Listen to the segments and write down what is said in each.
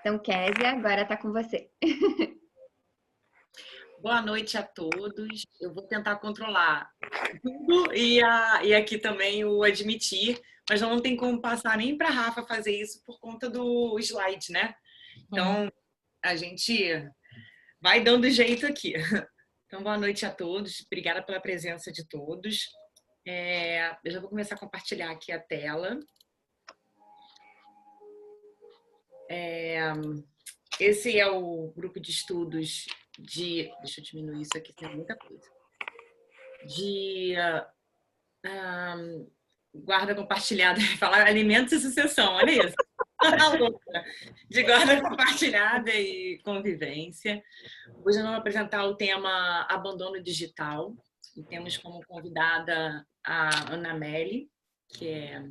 Então, Kézia, agora está com você. Boa noite a todos. Eu vou tentar controlar tudo e aqui também o admitir, mas não tem como passar nem para a Rafa fazer isso por conta do slide, né? Então, a gente vai dando jeito aqui. Então, boa noite a todos. Obrigada pela presença de todos. Eu já vou começar a compartilhar aqui a tela. Esse é o grupo de estudos de... Deixa eu diminuir isso aqui, tem muita coisa. De guarda compartilhada, falar alimentos e sucessão, olha isso. De guarda compartilhada e convivência. Hoje nós vamos apresentar o tema abandono digital e temos como convidada a Ana Meli, que é...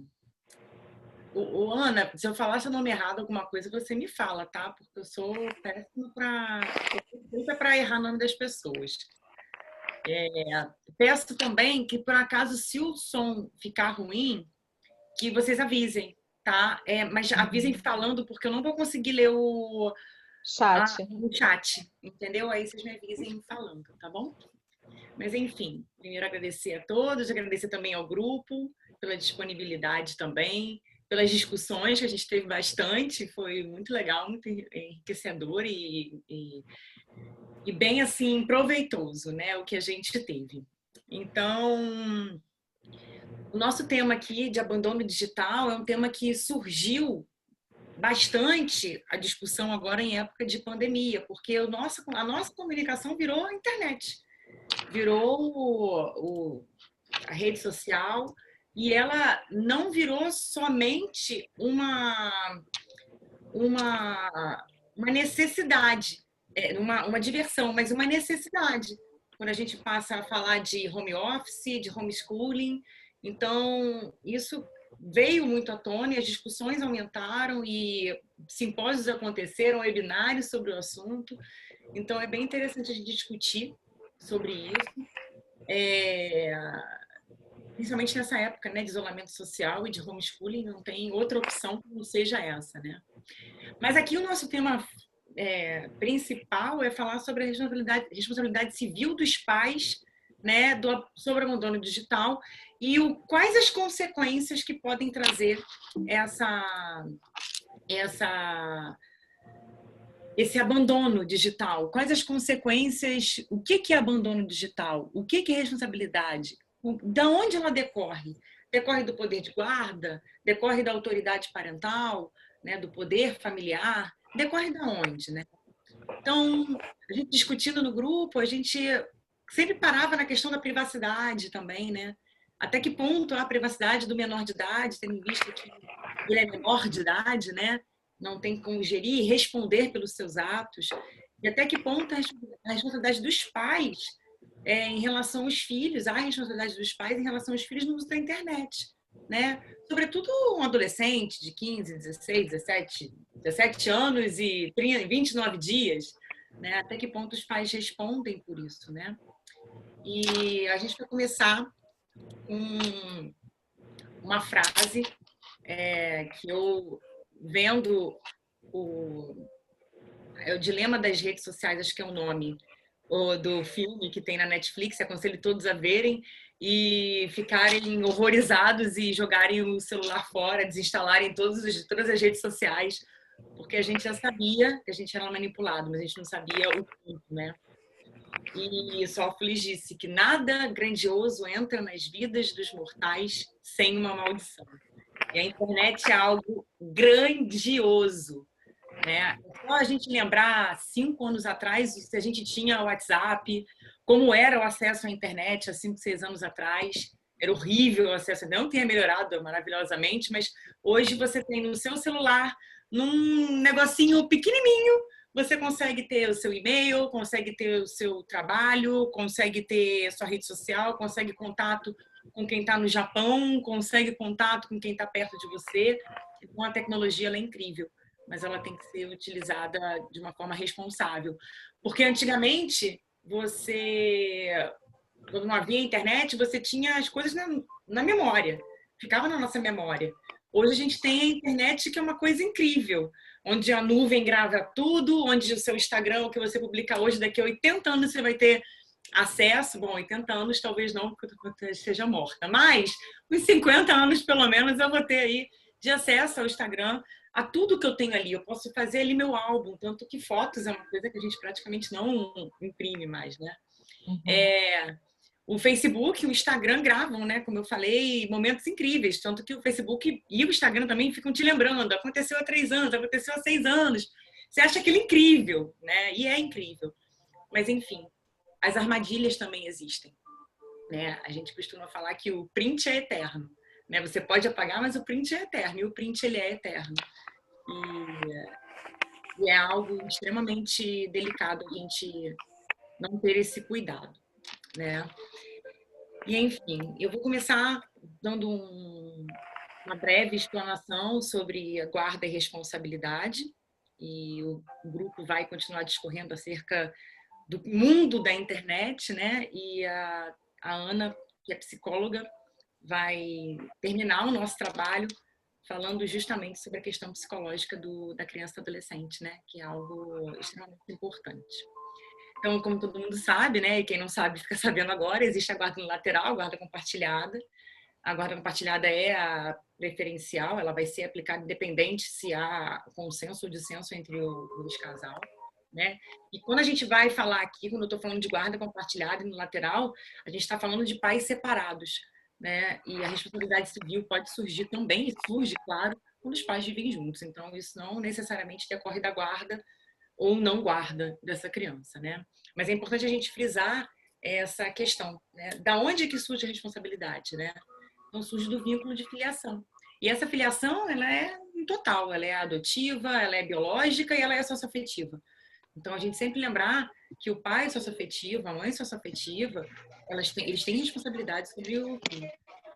Ana, se eu falar seu nome errado, alguma coisa, você me fala, tá? Porque eu sou péssima para errar o nome das pessoas. Peço também que, por acaso, se o som ficar ruim, que vocês avisem, tá? Mas avisem falando, porque eu não vou conseguir ler o chat, entendeu? Aí vocês me avisem falando, tá bom? Mas, enfim, primeiro agradecer a todos, agradecer também ao grupo pela disponibilidade também, pelas discussões que a gente teve bastante, foi muito legal, muito enriquecedor e bem, assim, proveitoso, né, o que a gente teve. Então, o nosso tema aqui de abandono digital é um tema que surgiu bastante a discussão agora em época de pandemia, porque a nossa comunicação virou a internet, virou a rede social, e ela não virou somente uma necessidade, uma diversão, mas uma necessidade. Quando a gente passa a falar de home office, de homeschooling, então isso veio muito à tona e as discussões aumentaram e simpósios aconteceram, webinários sobre o assunto. Então é bem interessante a gente discutir sobre isso. Principalmente nessa época, né, de isolamento social e de homeschooling, não tem outra opção que não seja essa, né? Mas aqui o nosso tema principal é falar sobre a responsabilidade civil dos pais, né, sobre o abandono digital e quais as consequências que podem trazer esse abandono digital. Quais as consequências, o que é abandono digital? O que é responsabilidade? Da onde ela decorre? Decorre do poder de guarda? Decorre da autoridade parental? Né, do poder familiar? Decorre da onde? Né? Então, a gente discutindo no grupo, a gente sempre parava na questão da privacidade também, né? Até que ponto a privacidade do menor de idade, tendo visto que ele é menor de idade, né? Não tem como gerir e responder pelos seus atos. E até que ponto a responsabilidade dos pais em relação aos filhos, a responsabilidade dos pais em relação aos filhos no uso da internet, né? Sobretudo um adolescente de 15, 16, 17 anos e 29 dias, né? Até que ponto os pais respondem por isso, né? E a gente vai começar com uma frase que eu vendo o Dilema das Redes Sociais, acho que é o nome do filme que tem na Netflix, aconselho todos a verem e ficarem horrorizados e jogarem o celular fora, desinstalarem todas as redes sociais, porque a gente já sabia que a gente era manipulado, mas a gente não sabia o ponto, né? E Sófocles disse que nada grandioso entra nas vidas dos mortais sem uma maldição. E a internet é algo grandioso, né? É só a gente lembrar 5 anos atrás, se a gente tinha o WhatsApp, como era o acesso à internet há 5, 6 anos atrás. Era horrível o acesso, não tenha melhorado maravilhosamente, mas hoje você tem no seu celular, num negocinho pequenininho, você consegue ter o seu e-mail, consegue ter o seu trabalho, consegue ter a sua rede social, consegue contato com quem está no Japão, consegue contato com quem está perto de você. Então, a tecnologia ela é incrível, mas ela tem que ser utilizada de uma forma responsável. Porque antigamente, quando não havia internet, você tinha as coisas na memória, ficava na nossa memória. Hoje a gente tem a internet, que é uma coisa incrível, onde a nuvem grava tudo, onde o seu Instagram, o que você publica hoje, daqui a 80 anos você vai ter acesso. Bom, 80 anos talvez não, porque eu esteja morta, mas uns 50 anos pelo menos eu vou ter aí de acesso ao Instagram, a tudo que eu tenho ali. Eu posso fazer ali meu álbum, tanto que fotos é uma coisa que a gente praticamente não imprime mais, né? O Facebook e o Instagram gravam, né? Como eu falei, momentos incríveis. Tanto que o Facebook e o Instagram também ficam te lembrando. Aconteceu há 3 anos, aconteceu há 6 anos. Você acha aquilo incrível, né? E é incrível. Mas, enfim, as armadilhas também existem, né? A gente costuma falar que o print é eterno, né? Você pode apagar, mas o print é eterno. E o print, ele é eterno. E é algo extremamente delicado a gente não ter esse cuidado, né? E, enfim, eu vou começar dando uma breve explanação sobre a guarda e responsabilidade, e o grupo vai continuar discorrendo acerca do mundo da internet, né? E a Ana, que é psicóloga, vai terminar o nosso trabalho falando justamente sobre a questão psicológica da criança e do adolescente, né? Que é algo extremamente importante. Então, como todo mundo sabe, né, e quem não sabe fica sabendo agora, existe a guarda unilateral, a guarda compartilhada. A guarda compartilhada é a preferencial, ela vai ser aplicada independente se há consenso ou dissenso entre os casal, né? E quando a gente vai falar aqui, quando eu estou falando de guarda compartilhada e unilateral, a gente está falando de pais separados, né? E a responsabilidade civil pode surgir também, e surge, claro, quando os pais vivem juntos. Então, isso não necessariamente decorre da guarda ou não guarda dessa criança, né? Mas é importante a gente frisar essa questão, né? Da onde é que surge a responsabilidade, né? Então surge do vínculo de filiação. E essa filiação, ela é em total, ela é adotiva, ela é biológica e ela é socioafetiva. Então a gente sempre lembrar que o pai socioafetivo, a mãe socioafetiva, eles têm responsabilidade sobre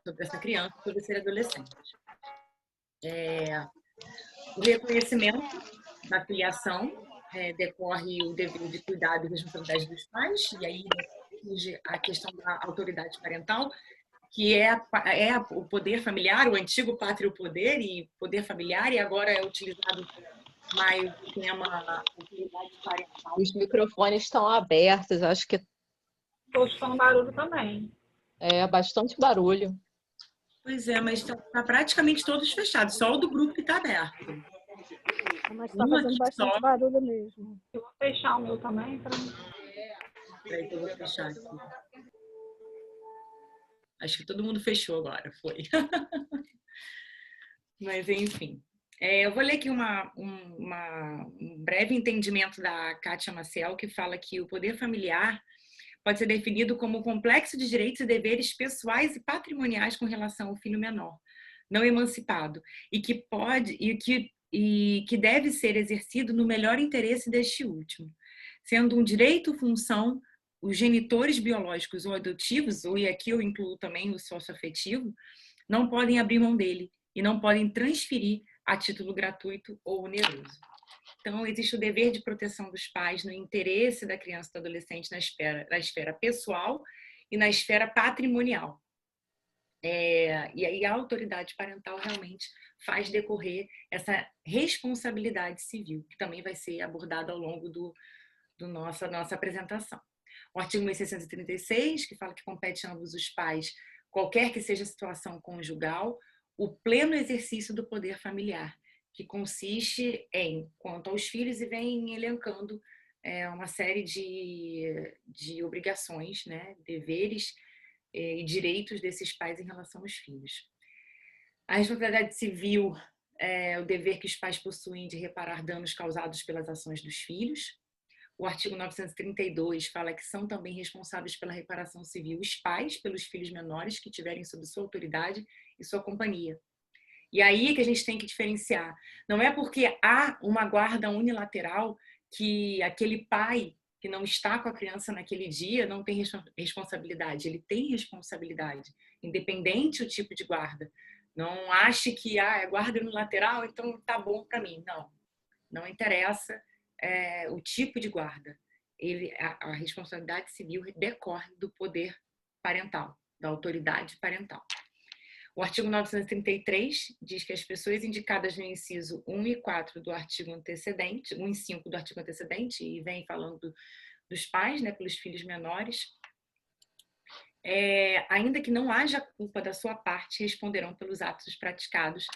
sobre essa criança, sobre ser adolescente. O reconhecimento da filiação decorre o dever de cuidado e responsabilidade dos pais, e aí surge a questão da autoridade parental, que é o poder familiar, o antigo pátrio poder e poder familiar, e agora é utilizado mais o tema autoridade parental. Os microfones estão abertos, acho que Estou escutando barulho também. é bastante barulho. Pois é, mas está praticamente todos fechados, só o do grupo que está aberto. Mas está fazendo bastante barulho mesmo. Eu vou fechar o meu também. Peraí que eu vou fechar aqui. Acho que todo mundo fechou agora, foi. Mas, enfim. Eu vou ler aqui um breve entendimento da Kátia Maciel, que fala que o poder familiar pode ser definido como um complexo de direitos e deveres pessoais e patrimoniais com relação ao filho menor, não emancipado, e que deve ser exercido no melhor interesse deste último, sendo um direito função os genitores biológicos ou adotivos, e aqui eu incluo também o socioafetivo, não podem abrir mão dele e não podem transferir a título gratuito ou oneroso. Então, existe o dever de proteção dos pais no interesse da criança e do adolescente na esfera pessoal e na esfera patrimonial. E aí a autoridade parental realmente faz decorrer essa responsabilidade civil, que também vai ser abordada ao longo da nossa apresentação. O artigo 1636, que fala que compete a ambos os pais, qualquer que seja a situação conjugal, o pleno exercício do poder familiar, que consiste em, quanto aos filhos, e vem elencando uma série de obrigações, né, deveres e direitos desses pais em relação aos filhos. A responsabilidade civil é o dever que os pais possuem de reparar danos causados pelas ações dos filhos. O artigo 932 fala que são também responsáveis pela reparação civil os pais pelos filhos menores que tiverem sob sua autoridade e sua companhia. E aí que a gente tem que diferenciar. Não é porque há uma guarda unilateral que aquele pai que não está com a criança naquele dia não tem responsabilidade. Ele tem responsabilidade, independente do tipo de guarda. Não ache que é guarda unilateral, então tá bom para mim. Não interessa o tipo de guarda. A responsabilidade civil decorre do poder parental, da autoridade parental. O artigo 933 diz que as pessoas indicadas no inciso 1 e 4 do artigo antecedente, 1 e 5 do artigo antecedente, e vem falando dos pais, né, pelos filhos menores, ainda que não haja culpa da sua parte, responderão pelos atos praticados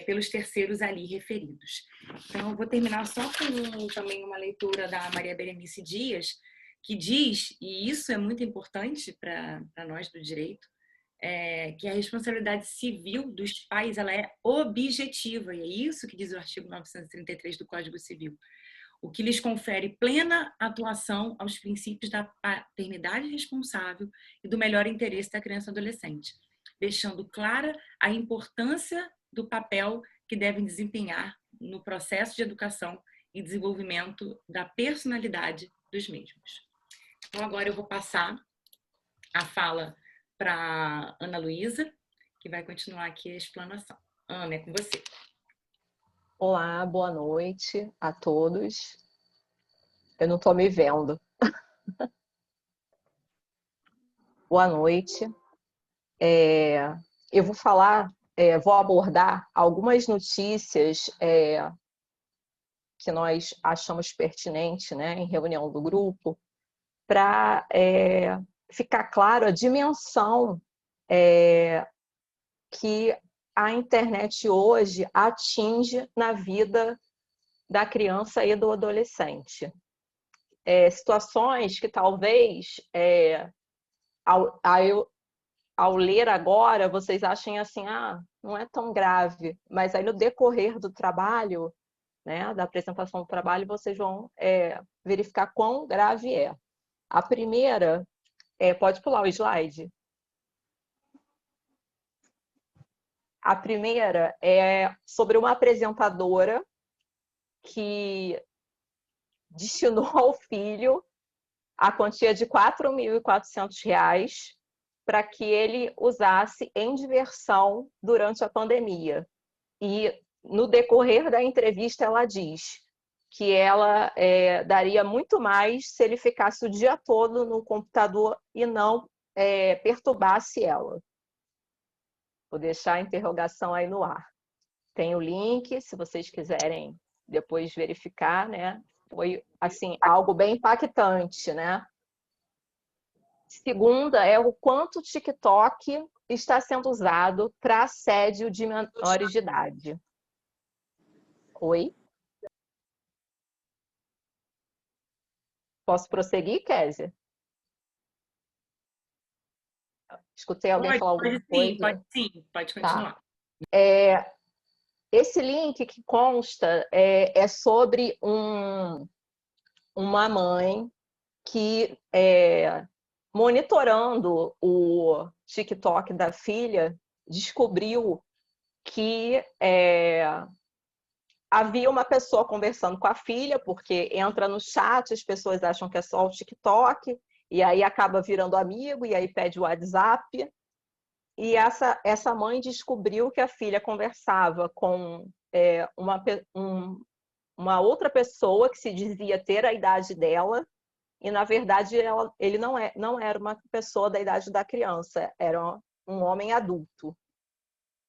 pelos terceiros ali referidos. Então, eu vou terminar só com também uma leitura da Maria Berenice Dias, que diz, e isso é muito importante para nós do direito, que a responsabilidade civil dos pais ela é objetiva, e é isso que diz o artigo 933 do Código Civil, o que lhes confere plena atuação aos princípios da paternidade responsável e do melhor interesse da criança e adolescente, deixando clara a importância do papel que devem desempenhar no processo de educação e desenvolvimento da personalidade dos mesmos. Então, agora eu vou passar a fala para Ana Luísa, que vai continuar aqui a explanação. Ana, é com você. Olá, boa noite a todos. Eu não estou me vendo. Boa noite. Eu vou falar, vou abordar algumas notícias que nós achamos pertinente, né, em reunião do grupo, para ficar claro a dimensão que a internet hoje atinge na vida da criança e do adolescente. Situações que talvez, ao ler agora, vocês achem assim, não é tão grave, mas aí no decorrer do trabalho, né, da apresentação do trabalho, vocês vão verificar quão grave é. A primeira, pode pular o slide? A primeira é sobre uma apresentadora que destinou ao filho a quantia de R$ 4.400 para que ele usasse em diversão durante a pandemia. E no decorrer da entrevista ela diz que ela daria muito mais se ele ficasse o dia todo no computador e não perturbasse ela. Vou deixar a interrogação aí no ar. Tem o link, se vocês quiserem depois verificar, né? Foi, assim, algo bem impactante, né? Segunda é o quanto o TikTok está sendo usado para assédio de menores de idade. Oi? Posso prosseguir, Kézia? Escutei alguém falar alguma coisa? Pode continuar. Tá. Esse link que consta é sobre uma mãe que, monitorando o TikTok da filha, descobriu que havia uma pessoa conversando com a filha, porque entra no chat, as pessoas acham que é só o TikTok, e aí acaba virando amigo, e aí pede o WhatsApp. E essa mãe descobriu que a filha conversava com uma outra pessoa que se dizia ter a idade dela, e, na verdade, ele não era uma pessoa da idade da criança, era um homem adulto.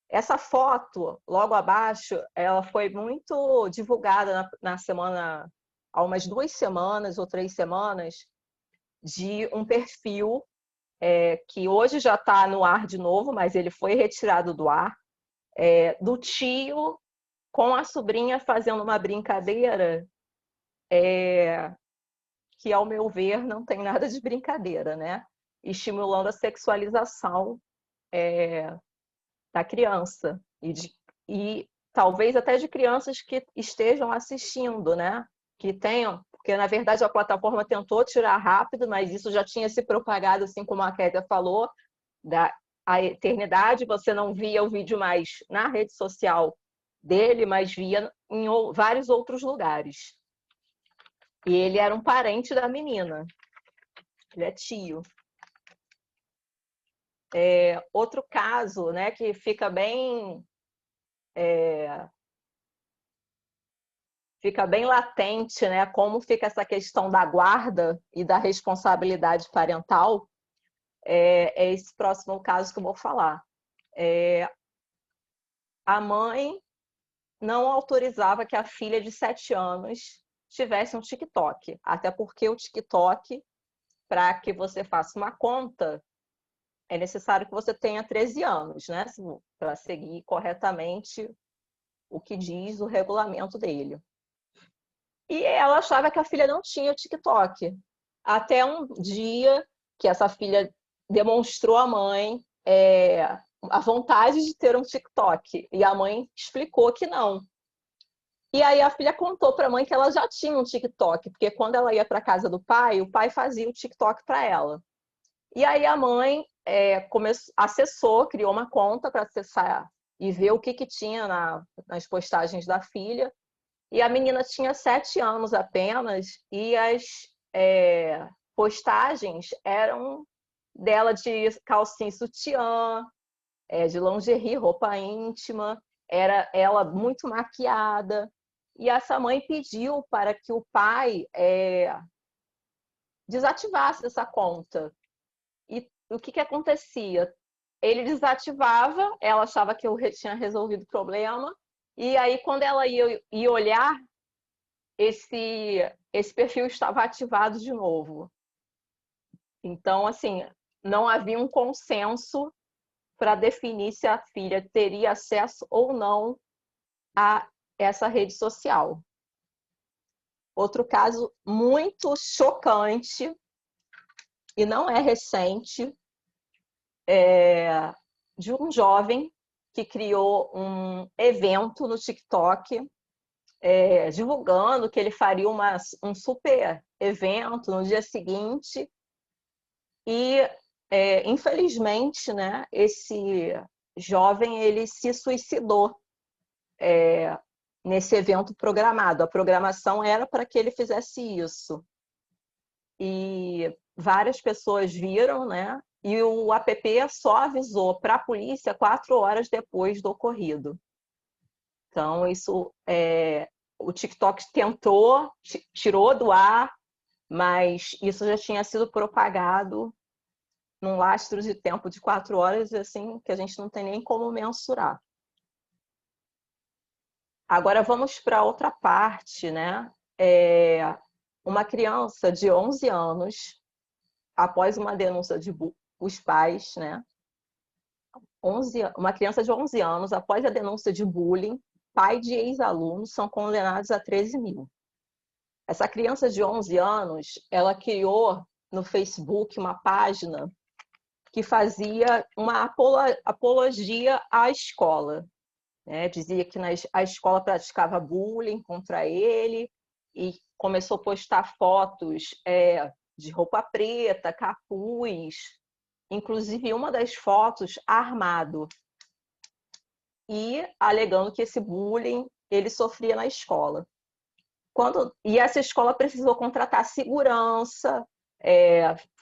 Essa foto, logo abaixo, ela foi muito divulgada na semana, há umas 2 semanas ou 3 semanas, de um perfil que hoje já está no ar de novo, mas ele foi retirado do ar, do tio com a sobrinha fazendo uma brincadeira que, ao meu ver, não tem nada de brincadeira, né? Estimulando a sexualização da criança e talvez até de crianças que estejam assistindo, né? Que tenham, porque na verdade a plataforma tentou tirar rápido, mas isso já tinha se propagado, assim como a Kézia falou, a eternidade. Você não via o vídeo mais na rede social dele, mas via em vários outros lugares. E ele era um parente da menina. Ele é tio. Outro caso, né, que fica bem latente, né, como fica essa questão da guarda e da responsabilidade parental, é esse próximo caso que eu vou falar. a mãe não autorizava que a filha de 7 anos tivesse um TikTok. Até porque o TikTok, para que você faça uma conta, é necessário que você tenha 13 anos, né? Para seguir corretamente o que diz o regulamento dele. E ela achava que a filha não tinha TikTok. Até um dia que essa filha demonstrou à mãe a vontade de ter um TikTok. E a mãe explicou que não. E aí a filha contou para a mãe que ela já tinha um TikTok, porque quando ela ia para a casa do pai, o pai fazia o TikTok para ela. E aí a mãe acessou, criou uma conta para acessar e ver o que tinha nas postagens da filha. E a menina tinha 7 anos apenas, e as postagens eram dela de calcinha e sutiã, de lingerie, roupa íntima, era ela muito maquiada. E essa mãe pediu para que o pai desativasse essa conta. E o que acontecia? Ele desativava, ela achava que eu tinha resolvido o problema, e aí quando ela ia olhar, esse perfil estava ativado de novo. Então, assim, não havia um consenso para definir se a filha teria acesso ou não a essa rede social. Outro caso muito chocante, e não é recente, de um jovem que criou um evento no TikTok, divulgando que ele faria um super evento no dia seguinte. E, infelizmente, né, esse jovem ele se suicidou nesse evento programado. A programação era para que ele fizesse isso. E várias pessoas viram, né? E o app só avisou para a polícia 4 horas depois do ocorrido. Então, isso o TikTok tentou, tirou do ar, mas isso já tinha sido propagado num lastro de tempo de 4 horas, assim, que a gente não tem nem como mensurar. Agora vamos para outra parte, né? Uma criança de 11 anos, após uma denúncia os pais, né? Uma criança de 11 anos, após a denúncia de bullying, pai de ex-alunos são condenados a 13 mil. Essa criança de 11 anos, ela criou no Facebook uma página que fazia uma apologia à escola. Né? Dizia que a escola praticava bullying contra ele e começou a postar fotos de roupa preta, capuz, inclusive uma das fotos armado, e alegando que esse bullying ele sofria na escola. E essa escola precisou contratar segurança,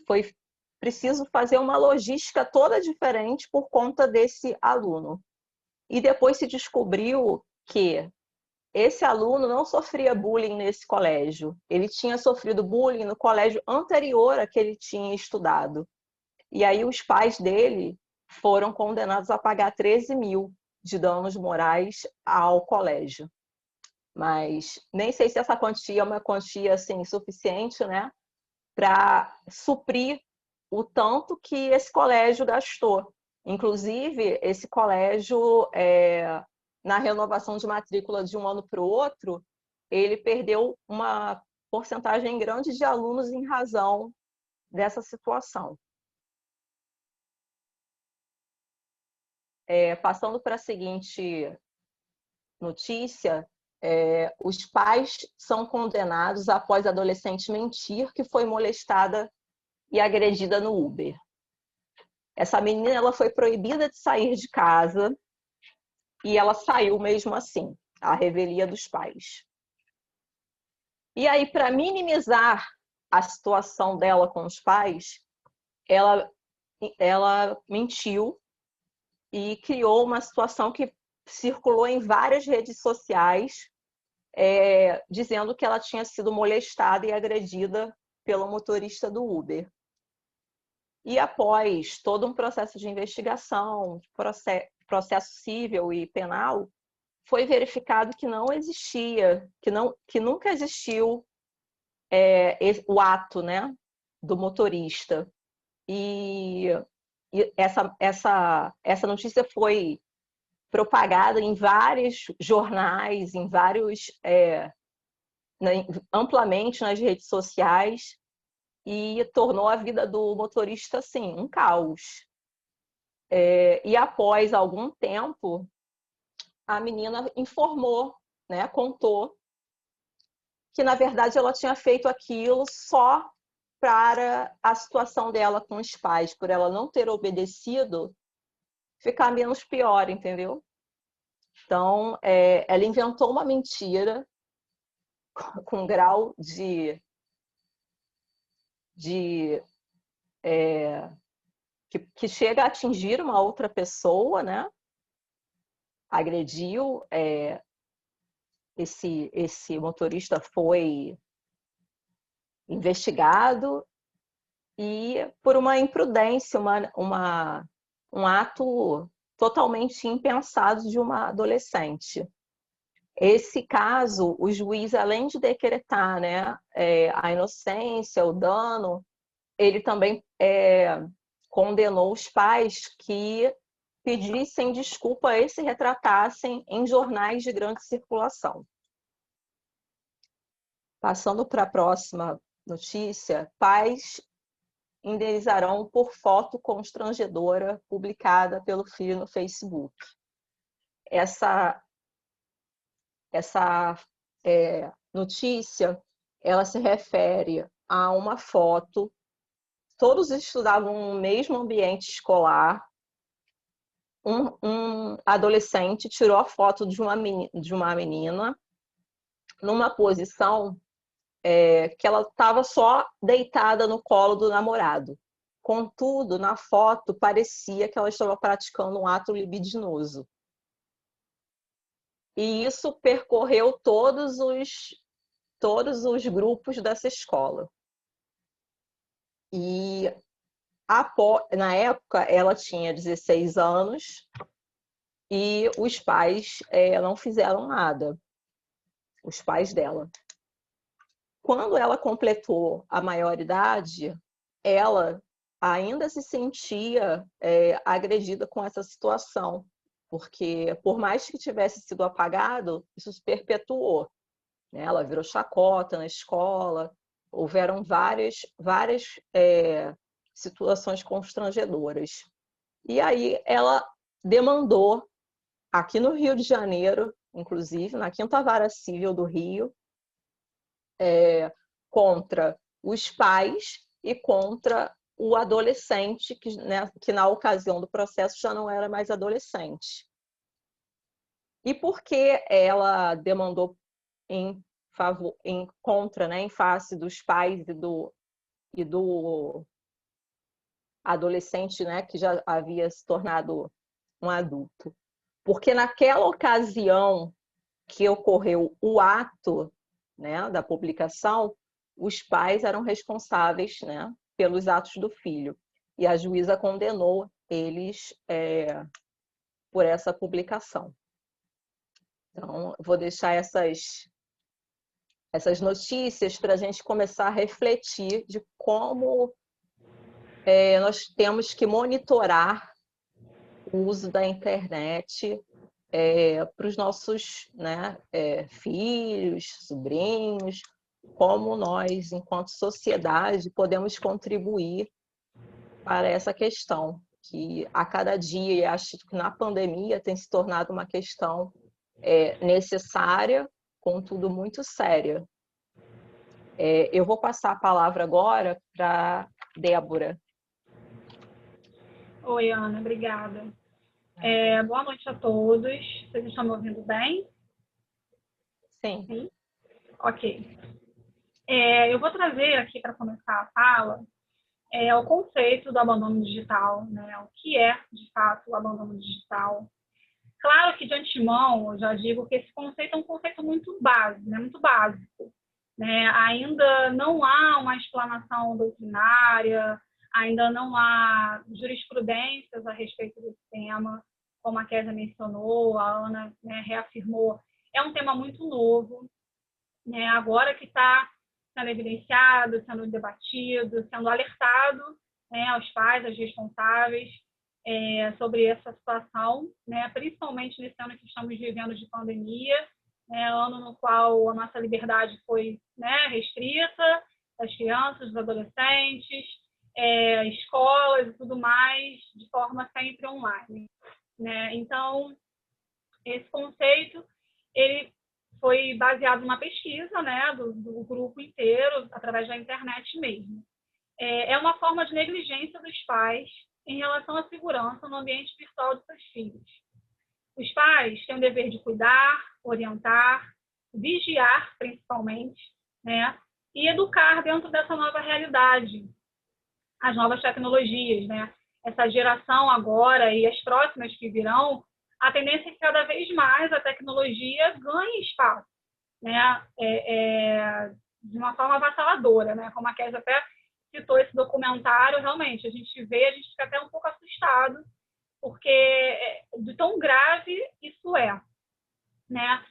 foi preciso fazer uma logística toda diferente por conta desse aluno. E depois se descobriu que esse aluno não sofria bullying nesse colégio. Ele tinha sofrido bullying no colégio anterior a que ele tinha estudado. E aí os pais dele foram condenados a pagar 13 mil de danos morais ao colégio. Mas nem sei se essa quantia é uma quantia assim, suficiente, né, para suprir o tanto que esse colégio gastou. Inclusive, esse colégio, na renovação de matrícula de um ano para o outro, ele perdeu uma porcentagem grande de alunos em razão dessa situação. Passando para a seguinte notícia, os pais são condenados após a adolescente mentir que foi molestada e agredida no Uber. Essa menina ela foi proibida de sair de casa e ela saiu mesmo assim, à revelia dos pais. E aí, para minimizar a situação dela com os pais, ela mentiu e criou uma situação que circulou em várias redes sociais, dizendo que ela tinha sido molestada e agredida pelo motorista do Uber. E após todo um processo de investigação, processo civil e penal, foi verificado que não existia, que nunca existiu o ato, né, do motorista. E essa notícia foi propagada em vários jornais, amplamente nas redes sociais, e tornou a vida do motorista, assim, um caos. E após algum tempo, a menina informou, né, contou que, na verdade, ela tinha feito aquilo só para a situação dela com os pais, por ela não ter obedecido, ficar menos pior, entendeu? Então, ela inventou uma mentira com grau que chega a atingir uma outra pessoa, né? Agrediu, esse motorista foi investigado e por uma imprudência, um ato totalmente impensado de uma adolescente. Esse caso, o juiz, além de decretar, né, a inocência, o dano, ele também condenou os pais que pedissem desculpa e se retratassem em jornais de grande circulação. Passando para a próxima notícia, pais indenizarão por foto constrangedora publicada pelo filho no Facebook. Essa notícia, ela se refere a uma foto. Todos estudavam no mesmo ambiente escolar. Um adolescente tirou a foto de uma menina numa posição que ela estava só deitada no colo do namorado. Contudo, na foto, parecia que ela estava praticando um ato libidinoso. E isso percorreu todos os grupos dessa escola. E na época ela tinha 16 anos e os pais não fizeram nada, os pais dela. Quando ela completou a maioridade, ela ainda se sentia agredida com essa situação, porque por mais que tivesse sido apagado, isso se perpetuou, né? Ela virou chacota na escola, houveram várias situações constrangedoras. E aí ela demandou, aqui no Rio de Janeiro, inclusive, na 5ª Vara Civil do Rio, contra os pais e contra o adolescente, que na ocasião do processo já não era mais adolescente. E por que ela demandou contra, né, em face dos pais e do adolescente, né, que já havia se tornado um adulto? Porque naquela ocasião que ocorreu o ato, né, da publicação, os pais eram responsáveis, né, pelos atos do filho. E a juíza condenou eles por essa publicação. Então, vou deixar essas notícias para a gente começar a refletir de como nós temos que monitorar o uso da internet para os nossos, né, filhos, sobrinhos, como nós, enquanto sociedade, podemos contribuir para essa questão, que a cada dia, e acho que na pandemia tem se tornado uma questão necessária, contudo muito séria. Eu vou passar a palavra agora para Débora. Oi, Ana, obrigada. Boa noite a todos. Vocês estão me ouvindo bem? Sim. Sim? Ok. Eu vou trazer aqui, para começar a fala, o conceito do abandono digital, né? O que é, de fato, o abandono digital. Claro que, de antemão, eu já digo que esse conceito é um conceito muito básico, né? Muito básico, né? Ainda não há uma explanação doutrinária, ainda não há jurisprudências a respeito desse tema, como a Kézia mencionou, a Ana, né, reafirmou. É um tema muito novo, né, agora que está sendo evidenciado, sendo debatido, sendo alertado, né, aos pais, aos responsáveis, sobre essa situação, né, principalmente nesse ano que estamos vivendo de pandemia, né, ano no qual a nossa liberdade foi, né, restrita, das crianças, dos adolescentes, escolas e tudo mais, de forma sempre online, né? Então, esse conceito, ele foi baseado numa pesquisa, né, do grupo inteiro, através da internet mesmo. É uma forma de negligência dos pais em relação à segurança no ambiente virtual dos seus filhos. Os pais têm o dever de cuidar, orientar, vigiar, principalmente, né, e educar dentro dessa nova realidade, as novas tecnologias, né? Essa geração agora e as próximas que virão, a tendência é que cada vez mais a tecnologia ganhe espaço, né? De uma forma avassaladora, né? Como a Kézia até citou esse documentário, realmente, a gente vê, a gente fica até um pouco assustado, porque de tão grave isso é, né?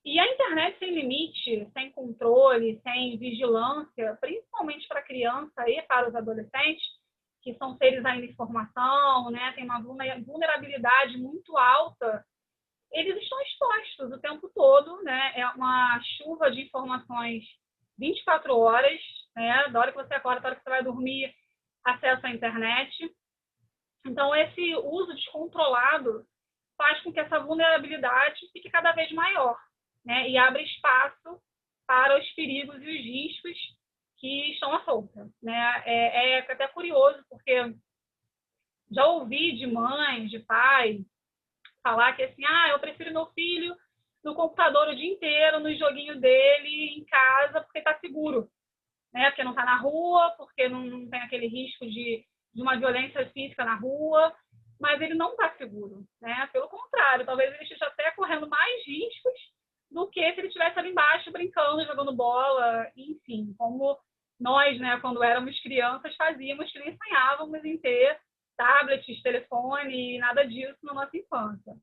E a internet sem limite, sem controle, sem vigilância, principalmente para a criança e para os adolescentes, que são seres ainda em formação, né, tem uma vulnerabilidade muito alta, eles estão expostos o tempo todo, né? É uma chuva de informações 24 horas, né? Da hora que você acorda, da hora que você vai dormir, acesso à internet. Então, esse uso descontrolado faz com que essa vulnerabilidade fique cada vez maior, né? E abre espaço para os perigos e os riscos que estão à solta, né? É até curioso, porque já ouvi de mães, de pais, falar que assim, eu prefiro meu filho no computador o dia inteiro, no joguinho dele, em casa, porque está seguro, né? Porque não está na rua, porque não tem aquele risco de uma violência física na rua, mas ele não está seguro, né? Pelo contrário, talvez ele esteja até correndo mais riscos do que se ele estivesse ali embaixo brincando, jogando bola, enfim, como nós, né, quando éramos crianças, fazíamos, que nem sonhávamos em ter tablets, telefone, nada disso na nossa infância.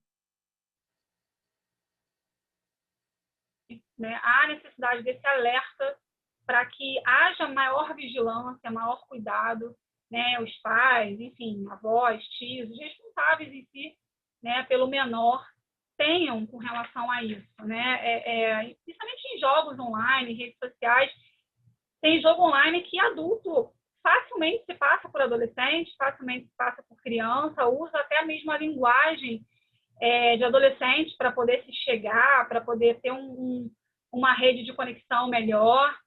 Né? Há necessidade desse alerta para que haja maior vigilância, maior cuidado, né? Os pais, enfim, avós, tios, os responsáveis em si, né, pelo menor, tenham com relação a isso, né? Principalmente em jogos online, redes sociais, tem jogo online que adulto facilmente se passa por adolescente, facilmente se passa por criança, usa até a mesma linguagem de adolescente para poder se chegar, para poder ter uma rede de conexão melhor,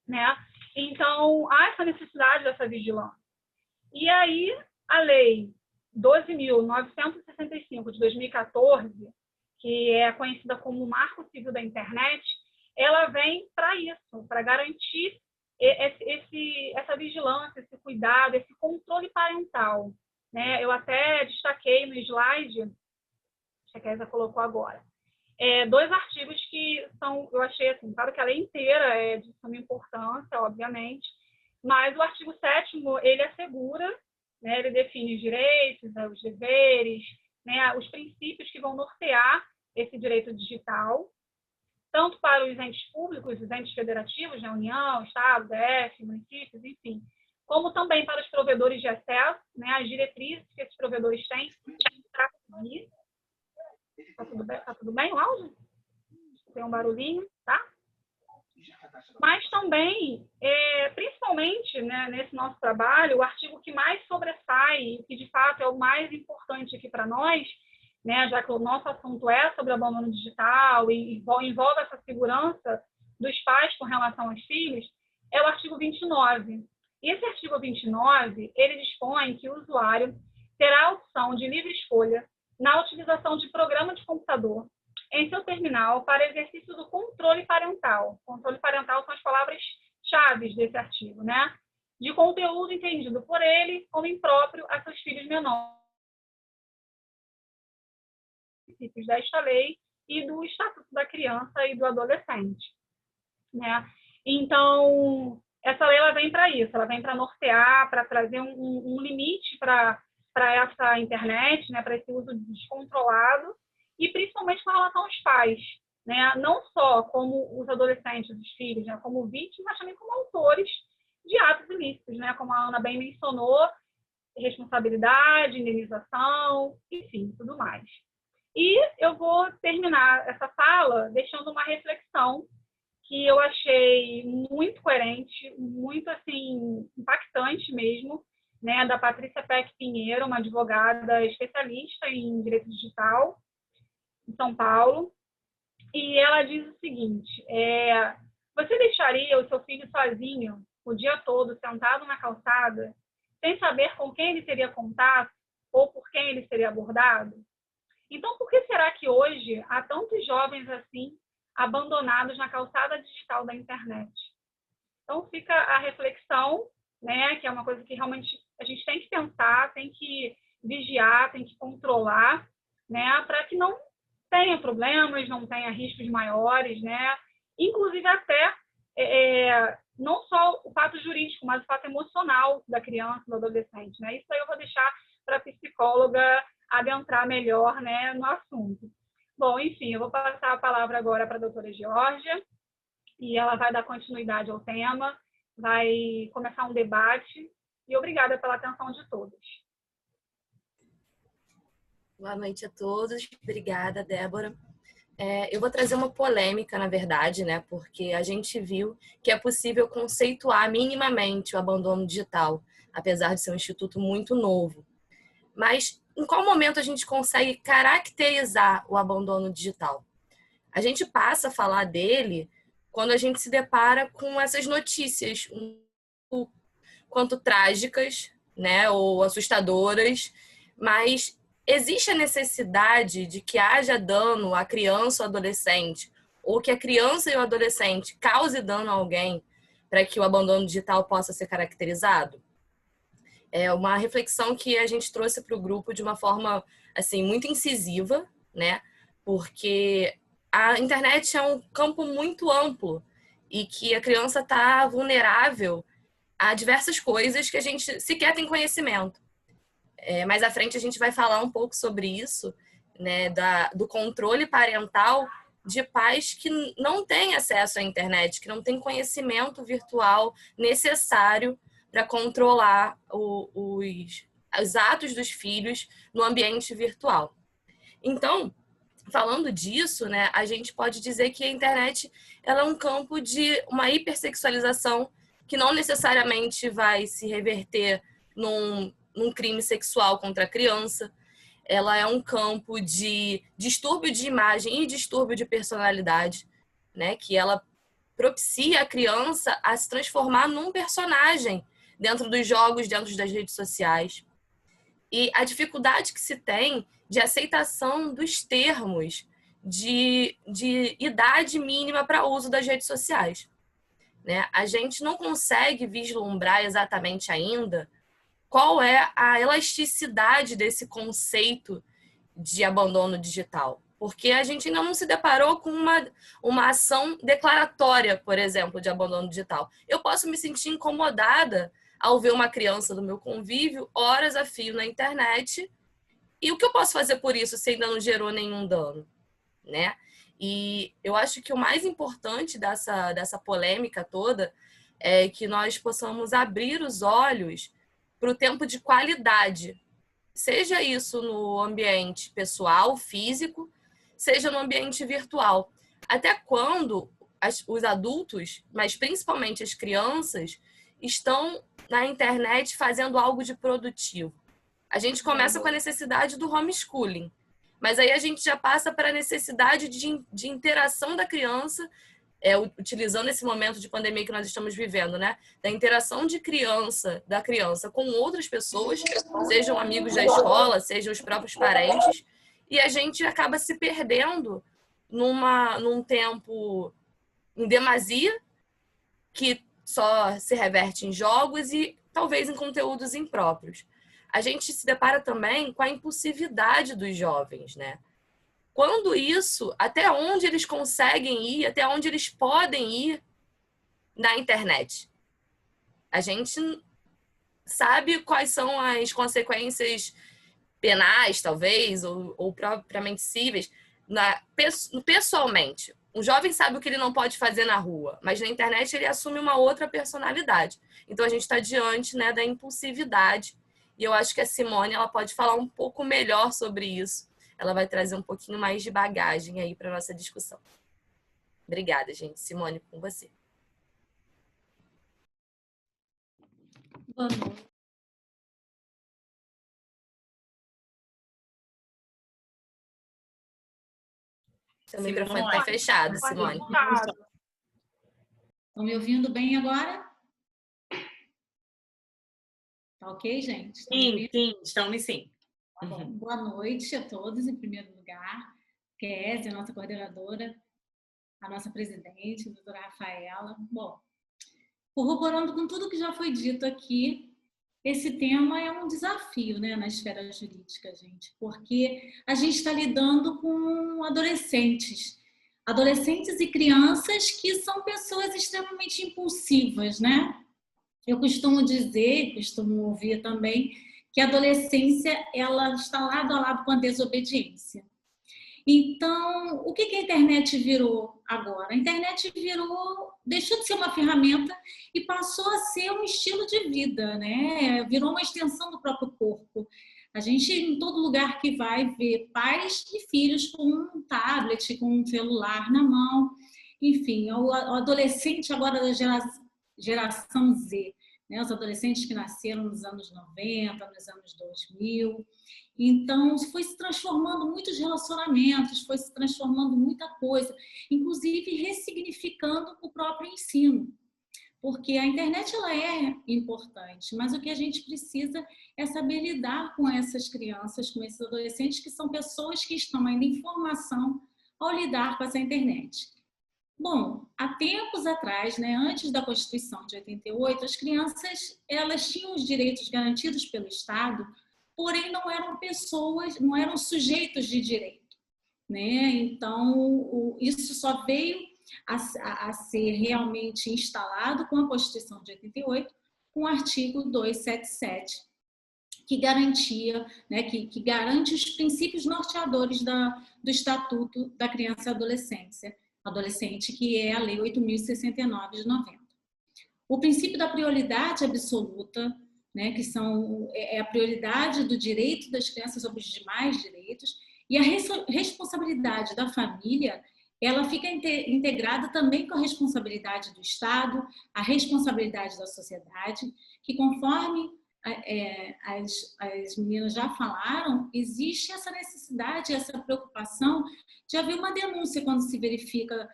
né? Então, há essa necessidade dessa vigilância. E aí, a Lei 12.965 de 2014, que é conhecida como o Marco Civil da Internet, ela vem para isso, para garantir essa vigilância, esse cuidado, esse controle parental, né? Eu até destaquei no slide, que a Kézia colocou agora, 2 artigos que são, eu achei assim, claro que a lei inteira é de suma importância, obviamente, mas o artigo 7º, ele assegura, né, ele define os direitos, os deveres, né, os princípios que vão nortear esse direito digital, tanto para os entes públicos, os entes federativos, né, União, Estado, DF, municípios, enfim, como também para os provedores de acesso, né, as diretrizes que esses provedores têm para seguir. Tá tudo bem o áudio? Tem um barulhinho, tá? Mas também, principalmente, né, nesse nosso trabalho, o artigo que mais sobressai, que de fato é o mais importante aqui para nós, né, já que o nosso assunto é sobre abandono digital e envolve essa segurança dos pais com relação aos filhos, é o artigo 29. E esse artigo 29, ele dispõe que o usuário terá a opção de livre escolha na utilização de programa de computador em seu terminal para exercício do controle parental. Controle parental são as palavras-chave desse artigo, né? De conteúdo entendido por ele como impróprio a seus filhos menores. Princípios desta lei e do Estatuto da Criança e do Adolescente, né? Então, essa lei ela vem para isso, ela vem para nortear, para trazer um limite para essa internet, né, para esse uso descontrolado, e principalmente com relação aos pais, né, não só como os adolescentes, os filhos, né, como vítimas, mas também como autores de atos ilícitos, né, como a Ana bem mencionou, responsabilidade, indenização, enfim, tudo mais. E eu vou terminar essa fala deixando uma reflexão que eu achei muito coerente, muito assim impactante mesmo, né, da Patrícia Peck Pinheiro, uma advogada especialista em direito digital em São Paulo, e ela diz o seguinte: você deixaria o seu filho sozinho o dia todo sentado na calçada, sem saber com quem ele teria contato ou por quem ele seria abordado? Então, por que será que hoje há tantos jovens assim abandonados na calçada digital da internet? Então, fica a reflexão, né, que é uma coisa que realmente a gente tem que pensar, tem que vigiar, tem que controlar, né, para que não tenha problemas, não tenha riscos maiores, né, inclusive até não só o fato jurídico, mas o fato emocional da criança, do adolescente, né? Isso aí eu vou deixar para a psicóloga adentrar melhor, né, no assunto. Bom, enfim, eu vou passar a palavra agora para a doutora Geórgia, e ela vai dar continuidade ao tema, vai começar um debate, e obrigada pela atenção de todos. Boa noite a todos. Obrigada, Débora. Eu vou trazer uma polêmica, na verdade, né? Porque a gente viu que é possível conceituar minimamente o abandono digital, apesar de ser um instituto muito novo. Mas em qual momento a gente consegue caracterizar o abandono digital? A gente passa a falar dele quando a gente se depara com essas notícias um quanto trágicas, né, ou assustadoras, mas existe a necessidade de que haja dano à criança ou adolescente, ou que a criança e o adolescente cause dano a alguém para que o abandono digital possa ser caracterizado? É uma reflexão que a gente trouxe para o grupo de uma forma assim muito incisiva, né? Porque a internet é um campo muito amplo e que a criança está vulnerável a diversas coisas que a gente sequer tem conhecimento. Mais à frente a gente vai falar um pouco sobre isso, né? Do controle parental de pais que não têm acesso à internet, que não têm conhecimento virtual necessário para controlar os atos dos filhos no ambiente virtual. Então, falando disso, né, a gente pode dizer que a internet ela é um campo de uma hipersexualização que não necessariamente vai se reverter num crime sexual contra a criança. Ela é um campo de distúrbio de imagem e distúrbio de personalidade, né, que ela propicia a criança a se transformar num personagem dentro dos jogos, dentro das redes sociais. E a dificuldade que se tem de aceitação dos termos de idade mínima para uso das redes sociais, né? A gente não consegue vislumbrar exatamente ainda qual é a elasticidade desse conceito de abandono digital, porque a gente ainda não se deparou com uma ação declaratória, por exemplo, de abandono digital. Eu posso me sentir incomodada ao ver uma criança do meu convívio horas a fio na internet, e o que eu posso fazer por isso se ainda não gerou nenhum dano, né? E eu acho que o mais importante dessa polêmica toda é que nós possamos abrir os olhos para o tempo de qualidade, seja isso no ambiente pessoal, físico, seja no ambiente virtual. Até quando os adultos, mas principalmente as crianças, estão na internet fazendo algo de produtivo. A gente começa com a necessidade do homeschooling, mas aí a gente já passa para a necessidade de interação da criança, utilizando esse momento de pandemia que nós estamos vivendo, né? Da interação da criança com outras pessoas, sejam amigos da escola, sejam os próprios parentes, e a gente acaba se perdendo num tempo em demasia, que só se reverte em jogos e talvez em conteúdos impróprios. A gente se depara também com a impulsividade dos jovens, né? Quando isso, até onde eles conseguem ir, até onde eles podem ir na internet. A gente sabe quais são as consequências penais, talvez, ou propriamente cíveis, pessoalmente. Um jovem sabe o que ele não pode fazer na rua, mas na internet ele assume uma outra personalidade. Então a gente está diante, né, da impulsividade. E eu acho que a Simone ela pode falar um pouco melhor sobre isso. Ela vai trazer um pouquinho mais de bagagem aí para nossa discussão. Obrigada, gente. Simone, com você. Boa noite. Seu microfone está fechado, Simone. Estão me ouvindo bem agora? Tá ok, gente? Sim, estamos sim. Tá bom. Boa noite a todos, em primeiro lugar. Kézia, a nossa coordenadora, a nossa presidente, a doutora Rafaela. Bom, corroborando com tudo que já foi dito aqui, esse tema é um desafio, né, na esfera jurídica, gente, porque a gente está lidando com adolescentes e crianças que são pessoas extremamente impulsivas, né? Eu costumo dizer, costumo ouvir também, que a adolescência ela está lado a lado com a desobediência. Então, o que a internet virou agora? A internet deixou de ser uma ferramenta e passou a ser um estilo de vida, né? Virou uma extensão do próprio corpo. A gente, em todo lugar que vai, vê pais e filhos com um tablet, com um celular na mão. Enfim, o adolescente agora da geração Z, né? Os adolescentes que nasceram nos anos 90, nos anos 2000. Então, foi se transformando muitos relacionamentos, foi se transformando muita coisa, inclusive ressignificando o próprio ensino. Porque a internet ela é importante, mas o que a gente precisa é saber lidar com essas crianças, com esses adolescentes, que são pessoas que estão ainda em formação ao lidar com essa internet. Bom, há tempos atrás, né, antes da Constituição de 88, as crianças elas tinham os direitos garantidos pelo Estado, porém não eram pessoas, não eram sujeitos de direito, né? Então, isso só veio a ser realmente instalado com a Constituição de 88, com o artigo 277, que garantia, né, que garante os princípios norteadores do Estatuto da Criança e Adolescente, que é a Lei 8.069 de 90. O princípio da prioridade absoluta, né, que é a prioridade do direito das crianças sobre os demais direitos, e a responsabilidade da família, ela fica integrada também com a responsabilidade do Estado, a responsabilidade da sociedade, que conforme as meninas já falaram, existe essa necessidade, essa preocupação de haver uma denúncia quando se verifica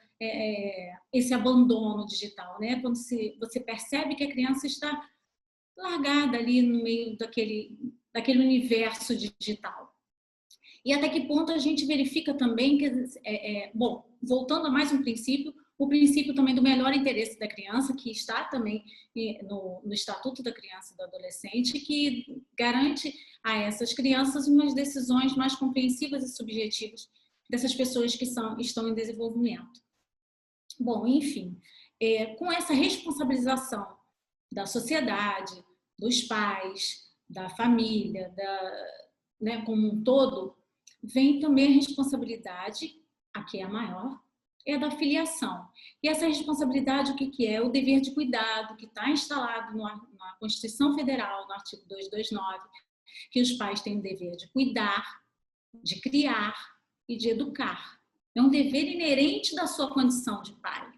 esse abandono digital, né? Quando você percebe que a criança está largada ali no meio daquele universo digital. E até que ponto a gente verifica também que, bom, voltando a mais um princípio, o princípio também do melhor interesse da criança, que está também no Estatuto da Criança e do Adolescente, que garante a essas crianças umas decisões mais compreensivas e subjetivas dessas pessoas que estão em desenvolvimento. Bom, enfim, com essa responsabilização da sociedade, dos pais, da família, né, como um todo, vem também a responsabilidade, aqui é a maior, é da filiação. E essa responsabilidade, o que é? O dever de cuidado, que está instalado na Constituição Federal, no artigo 229, que os pais têm o dever de cuidar, de criar e de educar. É um dever inerente da sua condição de pai.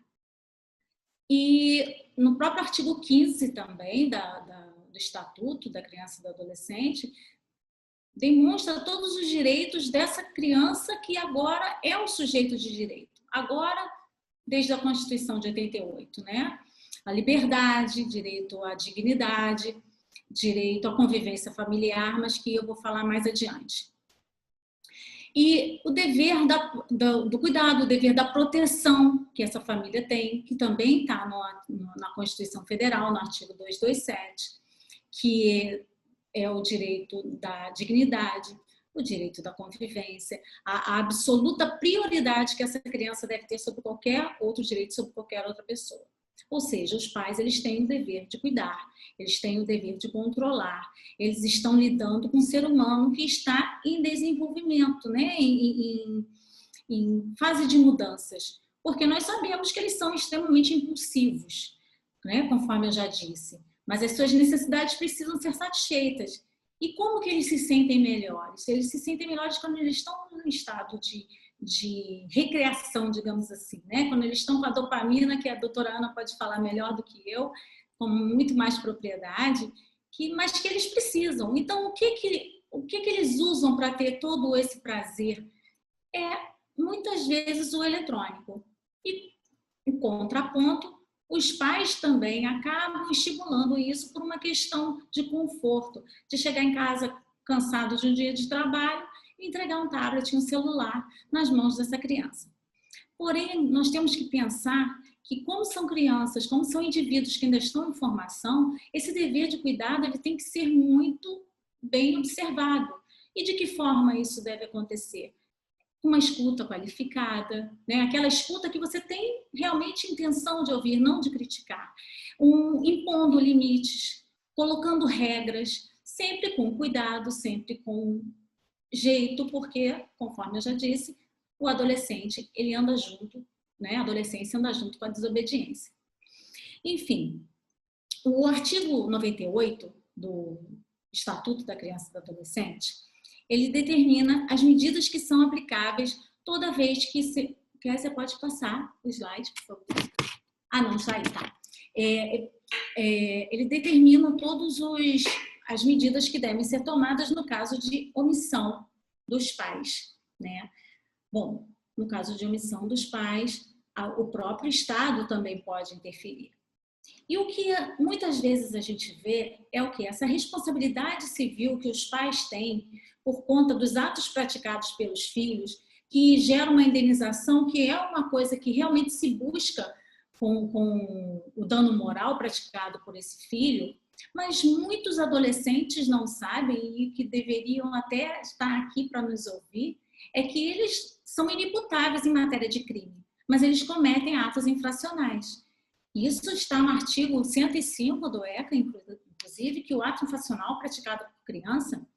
E no próprio artigo 15 também do Estatuto da Criança e do Adolescente, demonstra todos os direitos dessa criança que agora é um sujeito de direito. Agora, desde a Constituição de 88, né? A liberdade, direito à dignidade, direito à convivência familiar, mas que eu vou falar mais adiante. E o dever do cuidado, o dever da proteção que essa família tem, que também está na Constituição Federal, no artigo 227, que é o direito da dignidade, o direito da convivência, a absoluta prioridade que essa criança deve ter sobre qualquer outro direito, sobre qualquer outra pessoa. Ou seja, os pais, eles têm o dever de cuidar, eles têm o dever de controlar, eles estão lidando com um ser humano que está em desenvolvimento, né? Em fase de mudanças, porque nós sabemos que eles são extremamente impulsivos, né? Conforme eu já disse, mas as suas necessidades precisam ser satisfeitas. E como que eles se sentem melhores? Eles se sentem melhores quando eles estão em estado de recreação, digamos assim, né? Quando eles estão com a dopamina, que a doutora Ana pode falar melhor do que eu, com muito mais propriedade, mas que eles precisam. Então, o que eles usam para ter todo esse prazer? Muitas vezes o eletrônico. E, em contraponto, os pais também acabam estimulando isso por uma questão de conforto, de chegar em casa cansado de um dia de trabalho e entregar um tablet, um celular nas mãos dessa criança. Porém, nós temos que pensar que, como são crianças, como são indivíduos que ainda estão em formação, esse dever de cuidado ele tem que ser muito bem observado. E de que forma isso deve acontecer? Uma escuta qualificada, né? Aquela escuta que você tem realmente intenção de ouvir, não de criticar. Impondo limites, colocando regras, sempre com cuidado, sempre com jeito, porque, conforme eu já disse, o adolescente, ele anda junto, né? A adolescência anda junto com a desobediência. Enfim, o artigo 98 do Estatuto da Criança e do Adolescente, ele determina as medidas que são aplicáveis toda vez que você pode passar o slide, por favor. Ah, não, está aí, tá. Ele determina todas as medidas que devem ser tomadas no caso de omissão dos pais, né? Bom, no caso de omissão dos pais, o próprio Estado também pode interferir. E o que muitas vezes a gente vê é o quê? Essa responsabilidade civil que os pais têm por conta dos atos praticados pelos filhos, que gera uma indenização, que é uma coisa que realmente se busca com o dano moral praticado por esse filho, mas muitos adolescentes não sabem, e que deveriam até estar aqui para nos ouvir, é que eles são inimputáveis em matéria de crime, mas eles cometem atos infracionais. Isso está no artigo 105 do ECA, inclusive, que o ato infracional praticado por criança,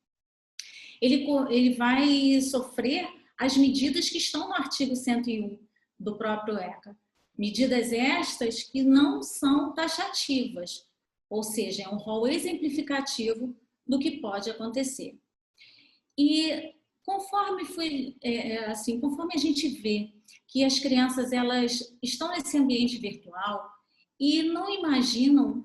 ele vai sofrer as medidas que estão no artigo 101 do próprio ECA. Medidas estas que não são taxativas, ou seja, é um rol exemplificativo do que pode acontecer. E conforme a gente vê que as crianças elas estão nesse ambiente virtual e não imaginam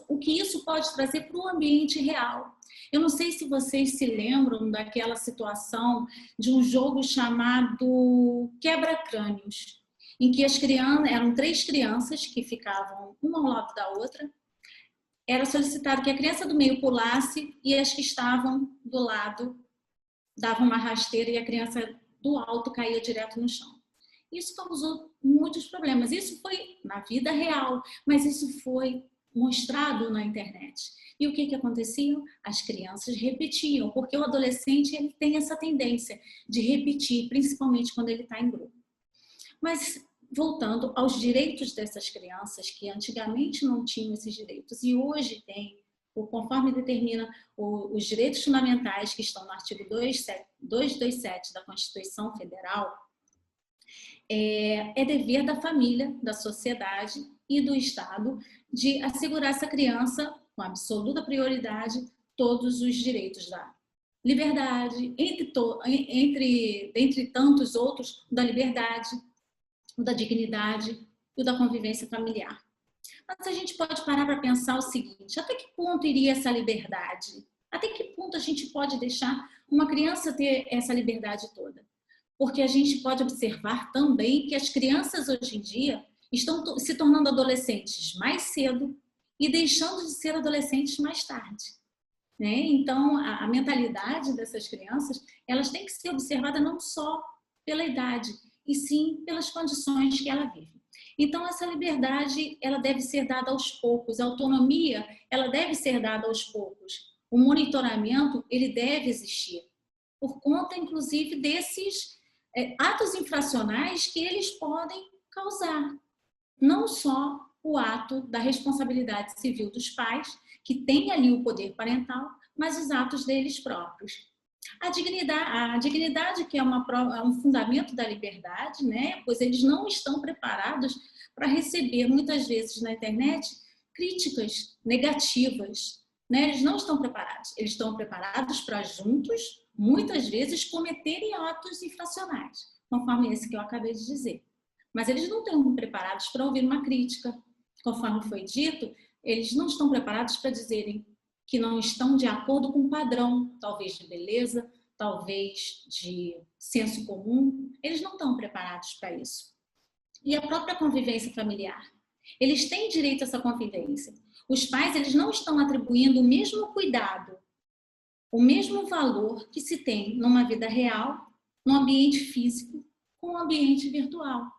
o que isso pode trazer para o ambiente real. Eu não sei se vocês se lembram daquela situação de um jogo chamado Quebra-Crânios, em que eram 3 crianças que ficavam uma ao lado da outra. Era solicitado que a criança do meio pulasse e as que estavam do lado davam uma rasteira e a criança do alto caía direto no chão. Isso causou muitos problemas. Isso foi na vida real, mas isso foi mostrado na internet. E o que acontecia? As crianças repetiam, porque o adolescente ele tem essa tendência de repetir, principalmente quando ele está em grupo. Mas, voltando aos direitos dessas crianças, que antigamente não tinham esses direitos, e hoje tem, conforme determina os direitos fundamentais que estão no artigo 227 da Constituição Federal, é dever da família, da sociedade e do Estado de assegurar essa criança, com absoluta prioridade, todos os direitos da liberdade, entre tantos outros, da liberdade, da dignidade e da convivência familiar. Mas a gente pode parar para pensar o seguinte: até que ponto iria essa liberdade? Até que ponto a gente pode deixar uma criança ter essa liberdade toda? Porque a gente pode observar também que as crianças hoje em dia estão se tornando adolescentes mais cedo e deixando de ser adolescentes mais tarde, né? Então, a mentalidade dessas crianças, elas têm que ser observadas não só pela idade, e sim pelas condições que ela vive. Então, essa liberdade, ela deve ser dada aos poucos, a autonomia, ela deve ser dada aos poucos. O monitoramento, ele deve existir, por conta, inclusive, desses atos infracionais que eles podem causar. Não só o ato da responsabilidade civil dos pais, que tem ali o poder parental, mas os atos deles próprios. A dignidade que é um fundamento da liberdade, né? Pois eles não estão preparados para receber, muitas vezes na internet, críticas negativas, né? Eles não estão preparados. Eles estão preparados para juntos, muitas vezes, cometerem atos infracionais, conforme esse que eu acabei de dizer. Mas eles não estão preparados para ouvir uma crítica. Conforme foi dito, eles não estão preparados para dizerem que não estão de acordo com um padrão, talvez de beleza, talvez de senso comum. Eles não estão preparados para isso. E a própria convivência familiar. Eles têm direito a essa convivência. Os pais, eles não estão atribuindo o mesmo cuidado, o mesmo valor que se tem numa vida real, no ambiente físico, com o ambiente virtual.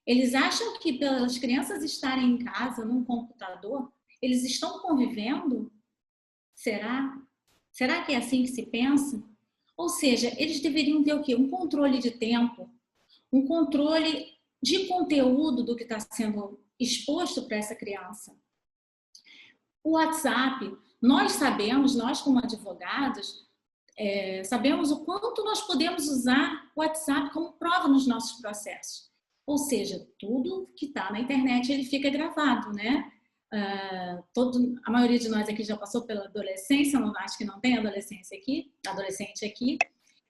Eles acham que pelas crianças estarem em casa, num computador, eles estão convivendo? Será? Será que é assim que se pensa? Ou seja, eles deveriam ter o quê? Um controle de tempo, um controle de conteúdo do que está sendo exposto para essa criança. O WhatsApp, nós sabemos, nós como advogados, sabemos o quanto nós podemos usar o WhatsApp como prova nos nossos processos. Ou seja, tudo que está na internet ele fica gravado, né? A maioria de nós aqui já passou pela adolescência, não acho que não tem adolescente aqui,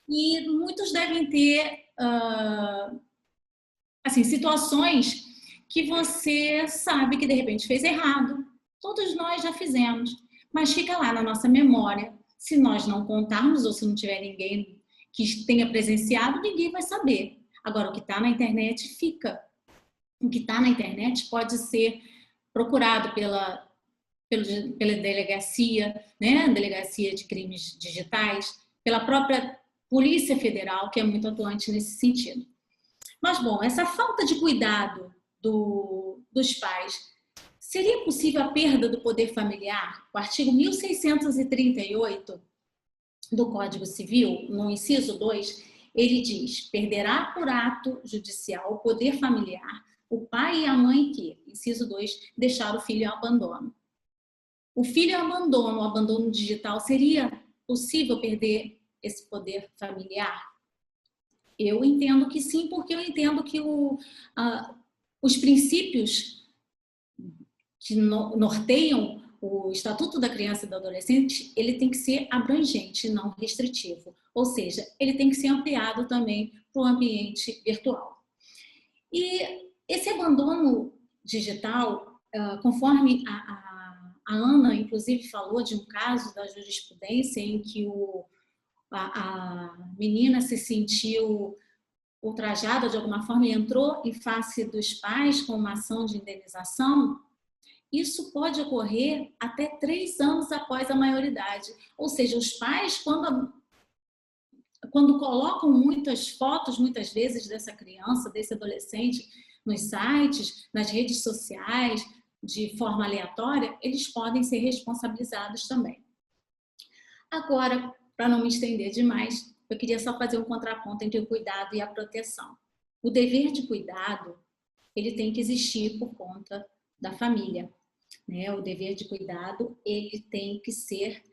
e muitos devem ter assim, situações que você sabe que de repente fez errado. Todos nós já fizemos, mas fica lá na nossa memória. Se nós não contarmos ou se não tiver ninguém que tenha presenciado, ninguém vai saber. Agora, o que está na internet fica. O que está na internet pode ser procurado pela delegacia, né? Delegacia de Crimes Digitais, pela própria Polícia Federal, que é muito atuante nesse sentido. Mas, bom, essa falta de cuidado dos pais, seria possível a perda do poder familiar? O artigo 1638 do Código Civil, no inciso 2, ele diz: perderá por ato judicial o poder familiar o pai e a mãe que, inciso 2, deixar o filho ao abandono. O filho ao abandono, o abandono digital, seria possível perder esse poder familiar? Eu entendo que sim, porque eu entendo que os princípios que norteiam o Estatuto da Criança e do Adolescente, ele tem que ser abrangente, não restritivo. Ou seja, ele tem que ser ampliado também para o ambiente virtual. E esse abandono digital, conforme a Ana, inclusive, falou de um caso da jurisprudência em que a menina se sentiu ultrajada de alguma forma e entrou em face dos pais com uma ação de indenização, isso pode ocorrer até 3 anos após a maioridade. Ou seja, os pais, quando colocam muitas fotos, muitas vezes, dessa criança, desse adolescente, nos sites, nas redes sociais, de forma aleatória, eles podem ser responsabilizados também. Agora, para não me estender demais, eu queria só fazer um contraponto entre o cuidado e a proteção. O dever de cuidado, ele tem que existir por conta da família, né? O dever de cuidado, ele tem que ser...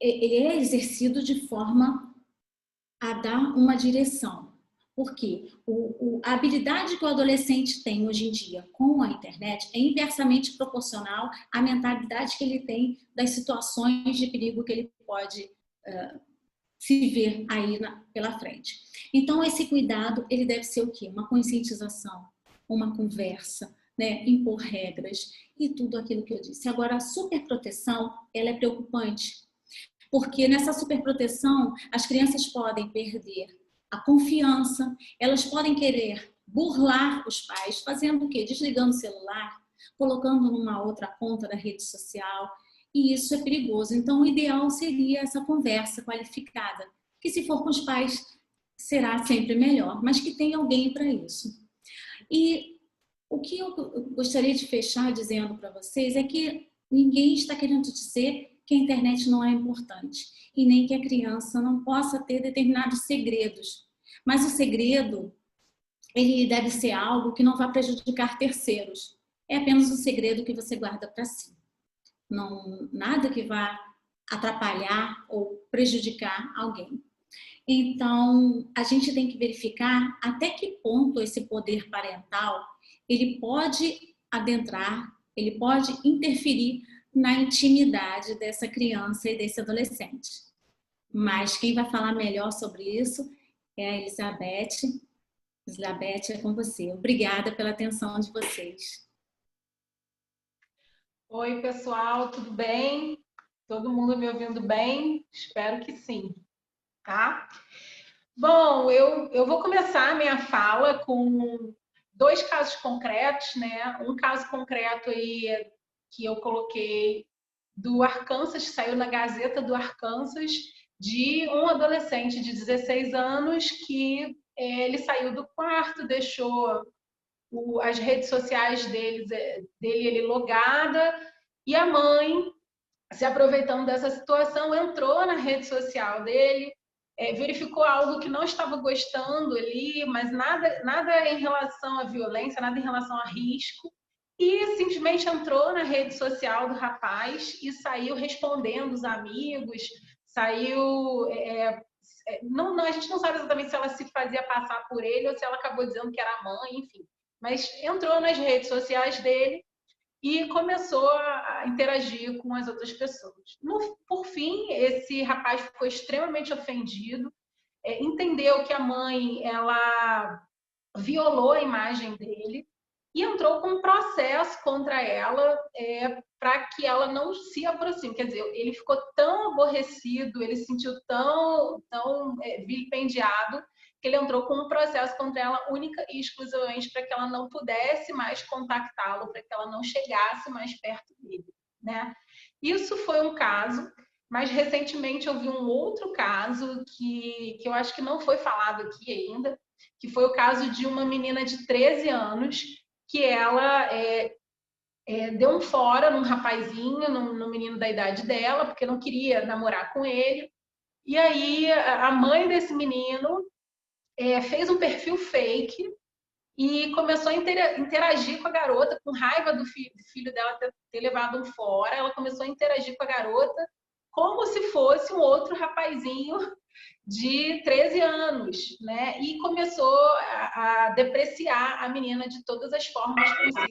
ele é exercido de forma a dar uma direção. Porque a habilidade que o adolescente tem hoje em dia com a internet é inversamente proporcional à mentalidade que ele tem das situações de perigo que ele pode se ver aí pela frente. Então, esse cuidado, ele deve ser o quê? Uma conscientização, uma conversa, né? Impor regras e tudo aquilo que eu disse. Agora, a superproteção, ela é preocupante, porque nessa superproteção, as crianças podem perder a confiança, elas podem querer burlar os pais, fazendo o quê? Desligando o celular, colocando numa outra conta da rede social, e isso é perigoso. Então, o ideal seria essa conversa qualificada, que se for com os pais, será sempre melhor, mas que tenha alguém para isso. E o que eu gostaria de fechar dizendo para vocês é que ninguém está querendo dizer que a internet não é importante e nem que a criança não possa ter determinados segredos. Mas o segredo, ele deve ser algo que não vá prejudicar terceiros. É apenas um segredo que você guarda para si. Não, nada que vá atrapalhar ou prejudicar alguém. Então, a gente tem que verificar até que ponto esse poder parental ele pode adentrar, ele pode interferir na intimidade dessa criança e desse adolescente. Mas quem vai falar melhor sobre isso é a Elizabeth. Elizabeth, é com você. Obrigada pela atenção de vocês. Oi, pessoal, tudo bem? Todo mundo me ouvindo bem? Espero que sim, tá? Bom, eu vou começar a minha fala com 2 casos concretos, né? Um caso concreto aí que eu coloquei do Arkansas, que saiu na Gazeta do Arkansas, de um adolescente de 16 anos que ele saiu do quarto, deixou as redes sociais dele logada, e a mãe, se aproveitando dessa situação, entrou na rede social dele, verificou algo que não estava gostando ali, mas nada em relação à violência, nada em relação a risco, e simplesmente entrou na rede social do rapaz e saiu respondendo os amigos, saiu... a gente não sabe exatamente se ela se fazia passar por ele ou se ela acabou dizendo que era a mãe, enfim. Mas entrou nas redes sociais dele e começou a interagir com as outras pessoas. Por fim, esse rapaz ficou extremamente ofendido, entendeu que a mãe ela violou a imagem dele e entrou com um processo contra ela para que ela não se aproxime. Quer dizer, ele ficou tão aborrecido, ele se sentiu tão vilipendiado, que ele entrou com um processo contra ela única e exclusivamente para que ela não pudesse mais contactá-lo, para que ela não chegasse mais perto dele, né? Isso foi um caso, mas recentemente eu vi um outro caso que eu acho que não foi falado aqui ainda, que foi o caso de uma menina de 13 anos que ela deu um fora num rapazinho, num menino da idade dela, porque não queria namorar com ele. E aí a mãe desse menino fez um perfil fake e começou a interagir com a garota, com raiva do filho dela ter levado um fora. Ela começou a interagir com a garota como se fosse um outro rapazinho de 13 anos, né? E começou a depreciar a menina de todas as formas possíveis.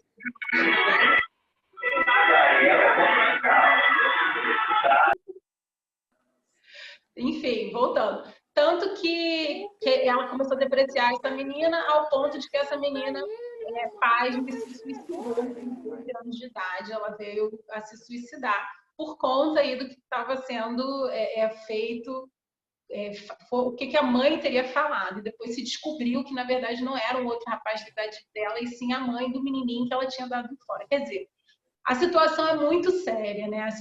Enfim, voltando. Tanto que ela começou a depreciar essa menina ao ponto de que essa menina se suicidou com 13 anos de idade. Ela veio a se suicidar por conta aí do que estava sendo feito, o que a mãe teria falado. E depois se descobriu que, na verdade, não era um outro rapaz da idade dela, e sim a mãe do menininho que ela tinha dado fora. Quer dizer, a situação é muito séria, né? A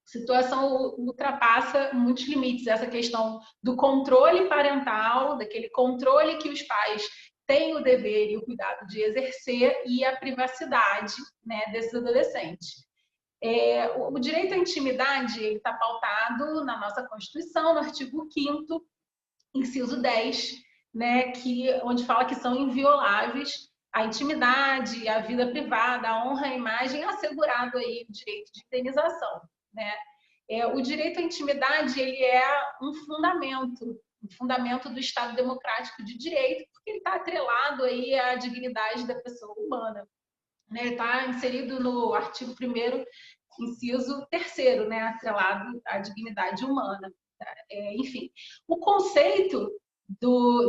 situação ultrapassa muitos limites. Essa questão do controle parental, daquele controle que os pais têm o dever e o cuidado de exercer, e a privacidade, né, desses adolescentes. O direito à intimidade está pautado na nossa Constituição, no artigo 5º, inciso 10, né, onde fala que são invioláveis a intimidade, a vida privada, a honra, a imagem, assegurado aí o direito de indenização, né? O direito à intimidade ele é um fundamento do Estado democrático de direito, porque ele está atrelado aí à dignidade da pessoa humana, né? Ele está inserido no artigo 1º, inciso 3º, né? Atrelado à dignidade humana. Enfim, o conceito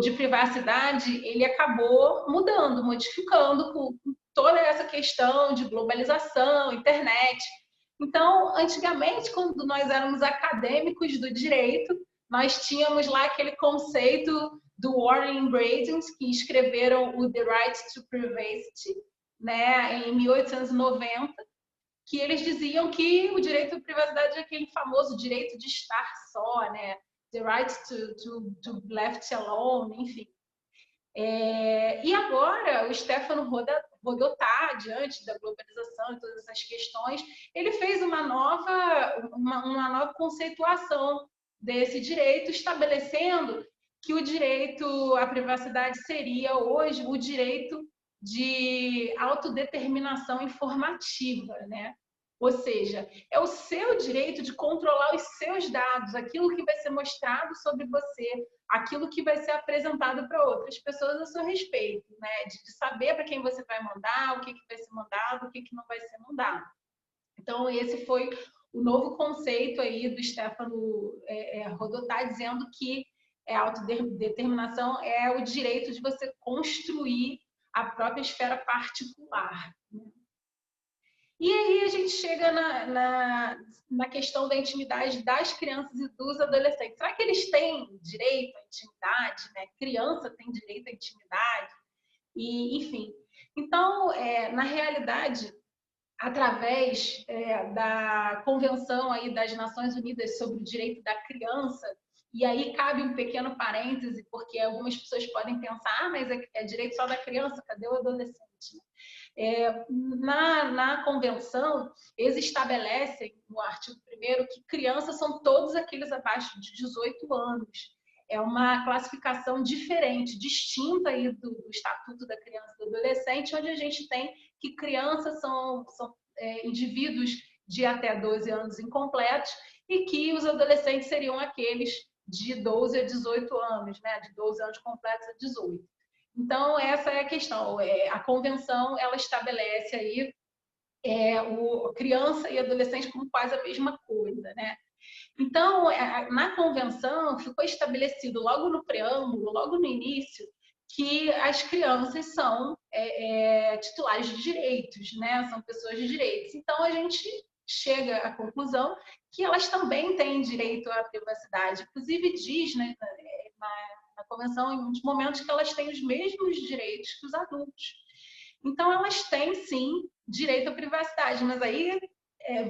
de privacidade ele acabou mudando, modificando com toda essa questão de globalização, internet. Então, antigamente, quando nós éramos acadêmicos do direito, nós tínhamos lá aquele conceito do Warren Brady, que escreveram o The Right to Privacy, né, em 1890, que eles diziam que o direito à privacidade é aquele famoso direito de estar só, né? The right to be left alone, enfim. E agora o Stefano Rodotà, diante da globalização e todas essas questões, ele fez uma nova conceituação desse direito, estabelecendo que o direito à privacidade seria hoje o direito de autodeterminação informativa, né? Ou seja, é o seu direito de controlar os seus dados, aquilo que vai ser mostrado sobre você, aquilo que vai ser apresentado para outras pessoas a seu respeito, né? De saber para quem você vai mandar, o que vai ser mandado, o que não vai ser mandado. Então, esse foi o novo conceito aí do Stefano Rodotà, dizendo que a autodeterminação é o direito de você construir a própria esfera particular. E aí a gente chega na questão da intimidade das crianças e dos adolescentes. Será que eles têm direito à intimidade? Né? Criança tem direito à intimidade? E, enfim. Então, na realidade, através da Convenção aí das Nações Unidas sobre o Direito da Criança, e aí cabe um pequeno parêntese, porque algumas pessoas podem pensar, mas é direito só da criança, cadê o adolescente? Na Convenção, eles estabelecem, no artigo 1º, que crianças são todos aqueles abaixo de 18 anos. É uma classificação diferente, distinta aí do Estatuto da Criança e do Adolescente, onde a gente tem que crianças são indivíduos de até 12 anos incompletos e que os adolescentes seriam aqueles de 12 a 18 anos, né? De 12 anos completos a 18. Então, essa é a questão. A Convenção, ela estabelece aí criança e adolescente como quase a mesma coisa, né? Então, na Convenção, ficou estabelecido logo no preâmbulo, logo no início, que as crianças são titulares de direitos, né? São pessoas de direitos. Então, a gente chega à conclusão que elas também têm direito à privacidade. Inclusive, diz, né, na Convenção, em muitos momentos, que elas têm os mesmos direitos que os adultos. Então, elas têm, sim, direito à privacidade, mas aí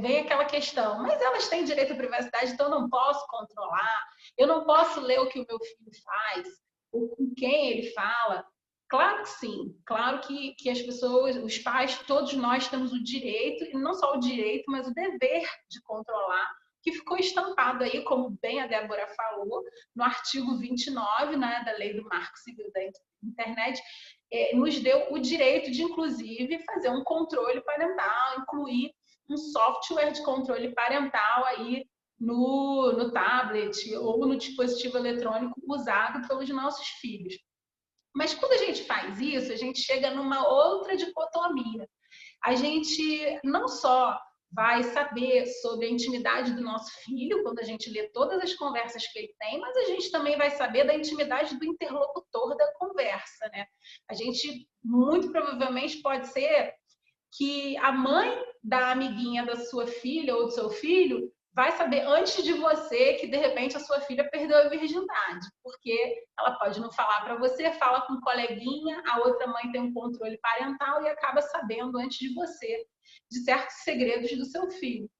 vem aquela questão, mas elas têm direito à privacidade, então eu não posso controlar, eu não posso ler o que o meu filho faz, ou com quem ele fala. Claro que sim, claro que as pessoas, os pais, todos nós temos o direito, e não só o direito, mas o dever de controlar, que ficou estampado aí, como bem a Débora falou, no artigo 29, né, da Lei do Marco Civil da Internet, nos deu o direito de, inclusive, fazer um controle parental, incluir um software de controle parental aí no tablet ou no dispositivo eletrônico usado pelos nossos filhos. Mas quando a gente faz isso, a gente chega numa outra dicotomia. A gente não só vai saber sobre a intimidade do nosso filho, quando a gente lê todas as conversas que ele tem, mas a gente também vai saber da intimidade do interlocutor da conversa, né? A gente, muito provavelmente, pode ser que a mãe da amiguinha da sua filha ou do seu filho vai saber antes de você que, de repente, a sua filha perdeu a virgindade, porque ela pode não falar para você, fala com um coleguinha, a outra mãe tem um controle parental e acaba sabendo antes de você de certos segredos do seu filho.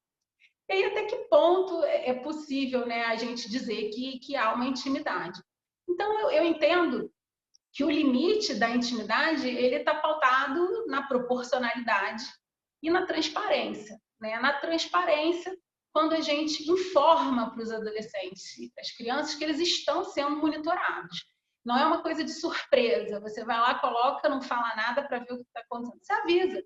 E aí, até que ponto é possível, né, a gente dizer que há uma intimidade? Então, eu entendo que o limite da intimidade ele está pautado na proporcionalidade e na transparência, né? Na transparência, quando a gente informa para os adolescentes e para as crianças que eles estão sendo monitorados. Não é uma coisa de surpresa. Você vai lá, coloca, não fala nada para ver o que está acontecendo. Você avisa.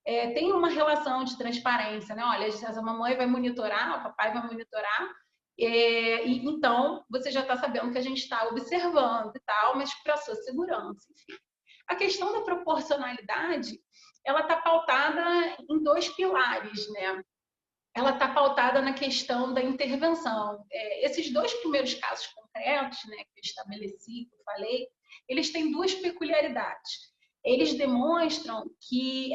Tem uma relação de transparência, né? Olha, a mamãe vai monitorar, o papai vai monitorar, e então você já está sabendo que a gente está observando e tal, mas para a sua segurança. Enfim. A questão da proporcionalidade, ela está pautada em 2 pilares, né? Ela está pautada na questão da intervenção. Esses 2 primeiros casos concretos, né, que eu estabeleci, que eu falei, eles têm 2 peculiaridades. Eles demonstram que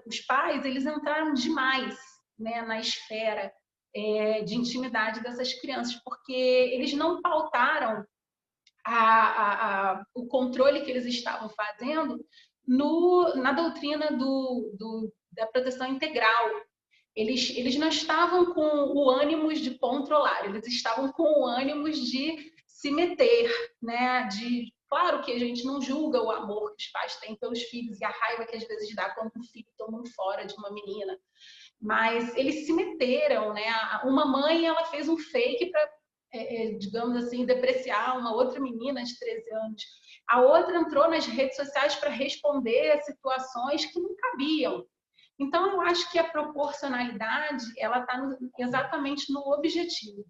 os pais eles entraram demais, né, na esfera de intimidade dessas crianças, porque eles não pautaram o controle que eles estavam fazendo na doutrina da proteção integral. Eles não estavam com o ânimo de controlar, eles estavam com o ânimo de se meter, né? Claro que a gente não julga o amor que os pais têm pelos filhos e a raiva que às vezes dá quando um filho toma um fora de uma menina, mas eles se meteram, né? Uma mãe ela fez um fake para digamos assim, depreciar uma outra menina de 13 anos. A outra entrou nas redes sociais para responder a situações que não cabiam. Então, eu acho que a proporcionalidade ela está exatamente no objetivo.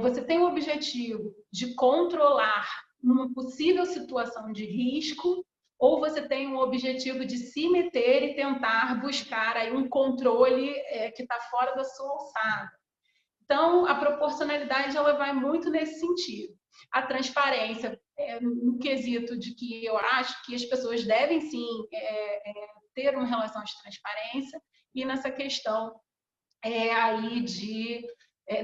Você tem o objetivo de controlar numa possível situação de risco, ou você tem o objetivo de se meter e tentar buscar aí um controle que está fora da sua alçada. Então, a proporcionalidade ela vai muito nesse sentido. A transparência, no quesito de que eu acho que as pessoas devem sim ter uma relação de transparência, e nessa questão aí de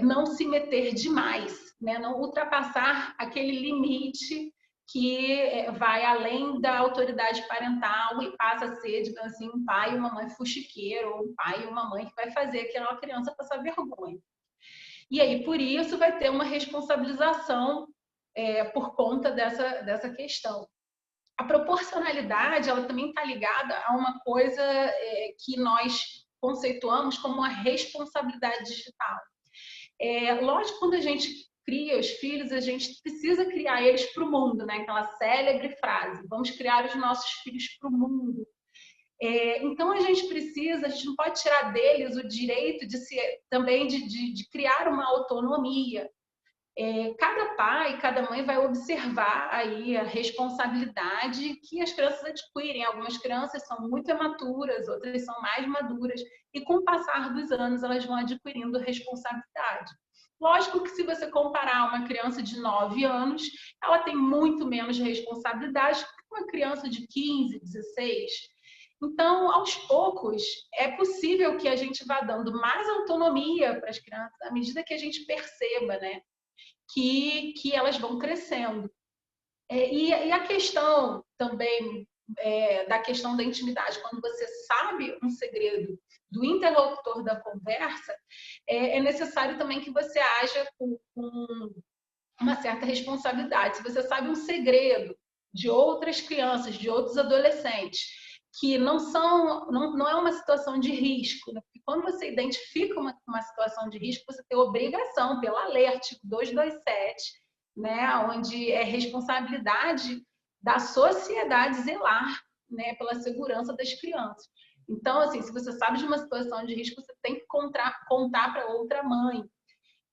não se meter demais, né? Não ultrapassar aquele limite que vai além da autoridade parental e passa a ser, digamos assim, um pai e uma mãe fuxiqueiro, ou um pai e uma mãe que vai fazer aquela criança passar vergonha. E aí, por isso, vai ter uma responsabilização por conta dessa questão. A proporcionalidade, ela também está ligada a uma coisa que nós conceituamos como a responsabilidade digital. Lógico, quando a gente cria os filhos, a gente precisa criar eles para o mundo, né? Aquela célebre frase, vamos criar os nossos filhos para o mundo. Então, a gente não pode tirar deles o direito também de criar uma autonomia. Cada pai, cada mãe vai observar aí a responsabilidade que as crianças adquirem. Algumas crianças são muito imaturas, outras são mais maduras, e com o passar dos anos elas vão adquirindo responsabilidade. Lógico que se você comparar uma criança de 9 anos, ela tem muito menos responsabilidade que uma criança de 15, 16. Então, aos poucos, é possível que a gente vá dando mais autonomia para as crianças à medida que a gente perceba, né, que elas vão crescendo. E a questão também da questão da intimidade, quando você sabe um segredo do interlocutor da conversa, é necessário também que você haja com uma certa responsabilidade. Se você sabe um segredo de outras crianças, de outros adolescentes, que não é uma situação de risco, né? Porque quando você identifica uma situação de risco, você tem obrigação, pela lei, artigo 227, né? Onde é responsabilidade da sociedade zelar, né, pela segurança das crianças. Então, assim, se você sabe de uma situação de risco, você tem que contar para outra mãe,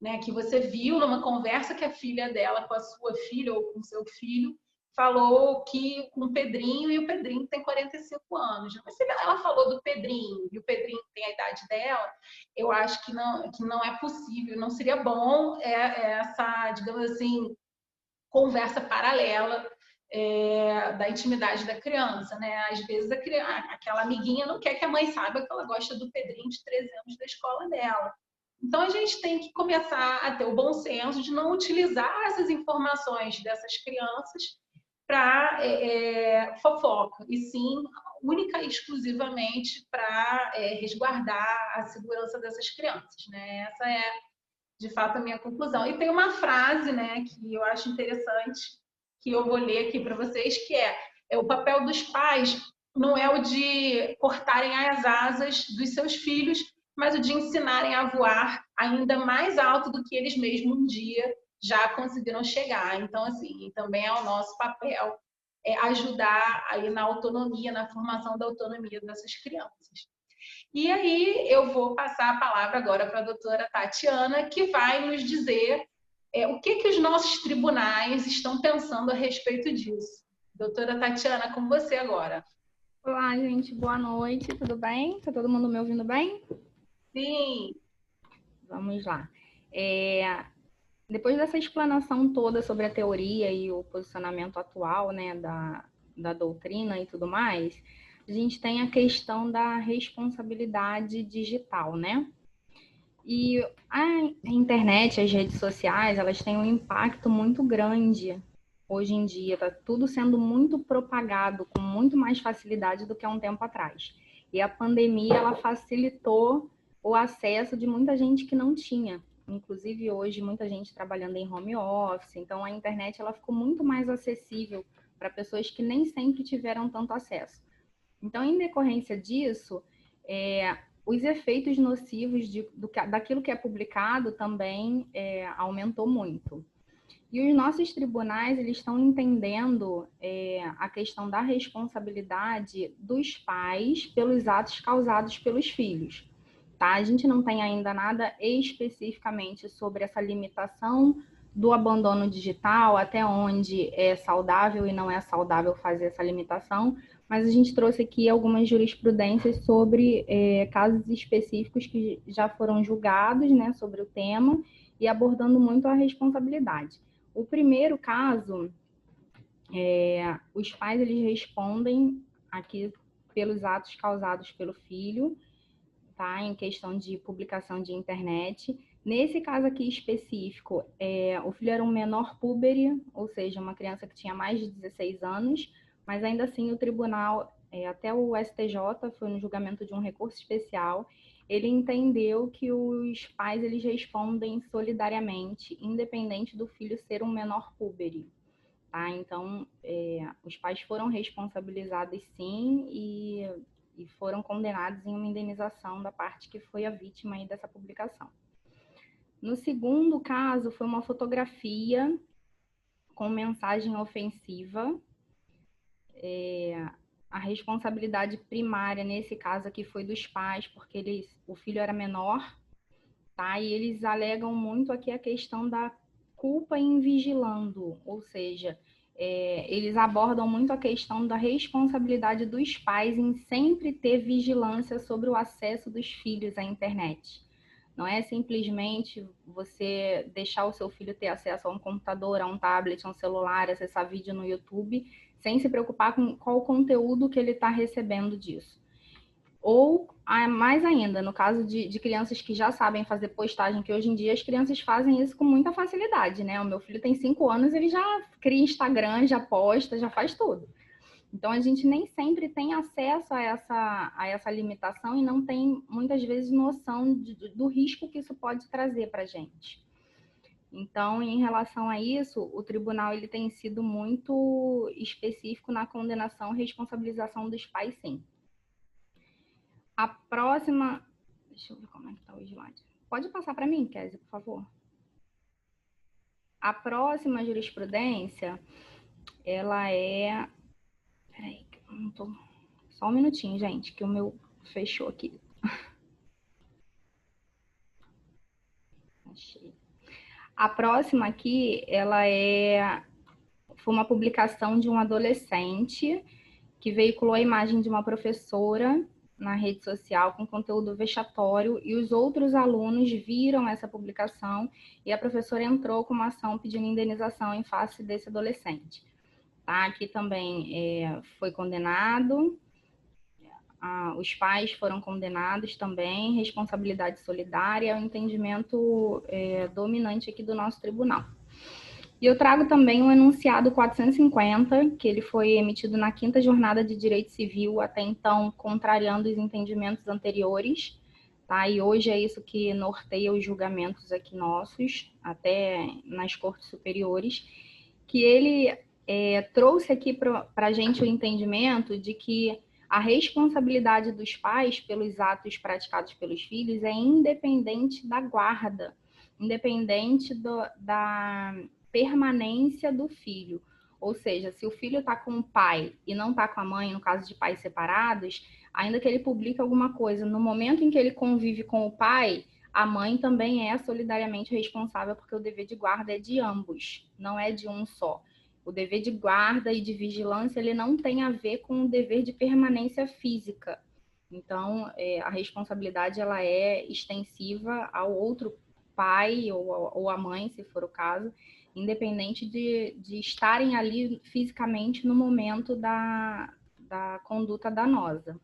né, que você viu numa conversa que a filha dela com a sua filha ou com o seu filho falou que com o Pedrinho, e o Pedrinho tem 45 anos. Mas se ela falou do Pedrinho e o Pedrinho tem a idade dela, eu acho que não é possível, não seria bom essa, digamos assim, conversa paralela da intimidade da criança, né? Às vezes aquela amiguinha não quer que a mãe saiba que ela gosta do Pedrinho de 13 anos da escola dela. Então, a gente tem que começar a ter o bom senso de não utilizar essas informações dessas crianças para fofoca, e sim, única e exclusivamente para resguardar a segurança dessas crianças, né? Essa é, de fato, a minha conclusão. E tem uma frase, né, que eu acho interessante, que eu vou ler aqui para vocês, que o papel dos pais não é o de cortarem as asas dos seus filhos, mas o de ensinarem a voar ainda mais alto do que eles mesmos um dia já conseguiram chegar. Então, assim, também é o nosso papel ajudar aí na autonomia, na formação da autonomia dessas crianças. E aí eu vou passar a palavra agora para a doutora Tatiana, que vai nos dizer o que os nossos tribunais estão pensando a respeito disso. Doutora Tatiana, com você agora. Olá, gente, boa noite, tudo bem? Tá todo mundo me ouvindo bem? Sim. Vamos lá. Depois dessa explanação toda sobre a teoria e o posicionamento atual, né, da doutrina e tudo mais, a gente tem a questão da responsabilidade digital, né? E a internet, as redes sociais, elas têm um impacto muito grande hoje em dia. Está tudo sendo muito propagado com muito mais facilidade do que há um tempo atrás. E a pandemia, ela facilitou o acesso de muita gente que não tinha. Inclusive, hoje, muita gente trabalhando em home office. Então, a internet ela ficou muito mais acessível para pessoas que nem sempre tiveram tanto acesso. Então, em decorrência disso, os efeitos nocivos daquilo que é publicado também aumentou muito. E os nossos tribunais, eles estão entendendo a questão da responsabilidade dos pais pelos atos causados pelos filhos. Tá? A gente não tem ainda nada especificamente sobre essa limitação do abandono digital, até onde é saudável e não é saudável fazer essa limitação, mas a gente trouxe aqui algumas jurisprudências sobre casos específicos que já foram julgados, né, sobre o tema e abordando muito a responsabilidade. O primeiro caso, os pais eles respondem aqui pelos atos causados pelo filho, tá? Em questão de publicação de internet. Nesse caso aqui específico, o filho era um menor púbere, ou seja, uma criança que tinha mais de 16 anos, mas ainda assim o tribunal, até o STJ, foi no julgamento de um recurso especial, ele entendeu que os pais eles respondem solidariamente, independente do filho ser um menor púbere. Tá? Então, os pais foram responsabilizados sim e foram condenados em uma indenização da parte que foi a vítima aí dessa publicação. No segundo caso, foi uma fotografia com mensagem ofensiva. A responsabilidade primária nesse caso aqui foi dos pais, porque o filho era menor, tá? E eles alegam muito aqui a questão da culpa em vigilando, ou seja, eles abordam muito a questão da responsabilidade dos pais em sempre ter vigilância sobre o acesso dos filhos à internet. Não é simplesmente você deixar o seu filho ter acesso a um computador, a um tablet, a um celular, acessar vídeo no YouTube, sem se preocupar com qual o conteúdo que ele está recebendo disso. Ou, mais ainda, no caso de crianças que já sabem fazer postagem, que hoje em dia as crianças fazem isso com muita facilidade, né? O meu filho tem 5 anos, ele já cria Instagram, já posta, já faz tudo. Então, a gente nem sempre tem acesso a essa limitação e não tem, muitas vezes, noção do risco que isso pode trazer para a gente. Então, em relação a isso, o tribunal ele tem sido muito específico na condenação e responsabilização dos pais, sim. A próxima... Deixa eu ver como é que está o slide. Pode passar para mim, Kézia, por favor? A próxima jurisprudência, ela é... Peraí, não tô... Só um minutinho, gente, que o meu fechou aqui. Achei. A próxima aqui, ela foi uma publicação de um adolescente que veiculou a imagem de uma professora na rede social com conteúdo vexatório e os outros alunos viram essa publicação e a professora entrou com uma ação pedindo indenização em face desse adolescente. Tá? Aqui também foi condenado, os pais foram condenados também, responsabilidade solidária, é o entendimento dominante aqui do nosso tribunal. E eu trago também o enunciado 450, que ele foi emitido na 5ª Jornada de Direito Civil, até então contrariando os entendimentos anteriores, tá? E hoje é isso que norteia os julgamentos aqui nossos, até nas cortes superiores, que ele trouxe aqui para a gente o entendimento de que a responsabilidade dos pais pelos atos praticados pelos filhos é independente da guarda, independente da permanência do filho. Ou seja, se o filho está com o pai e não está com a mãe, no caso de pais separados, ainda que ele publique alguma coisa, no momento em que ele convive com o pai, a mãe também é solidariamente responsável, porque o dever de guarda é de ambos, não é de um só. O dever de guarda e de vigilância, ele não tem a ver com o dever de permanência física. Então, a responsabilidade ela é extensiva ao outro pai ou a mãe, se for o caso, independente de estarem ali fisicamente no momento da conduta danosa.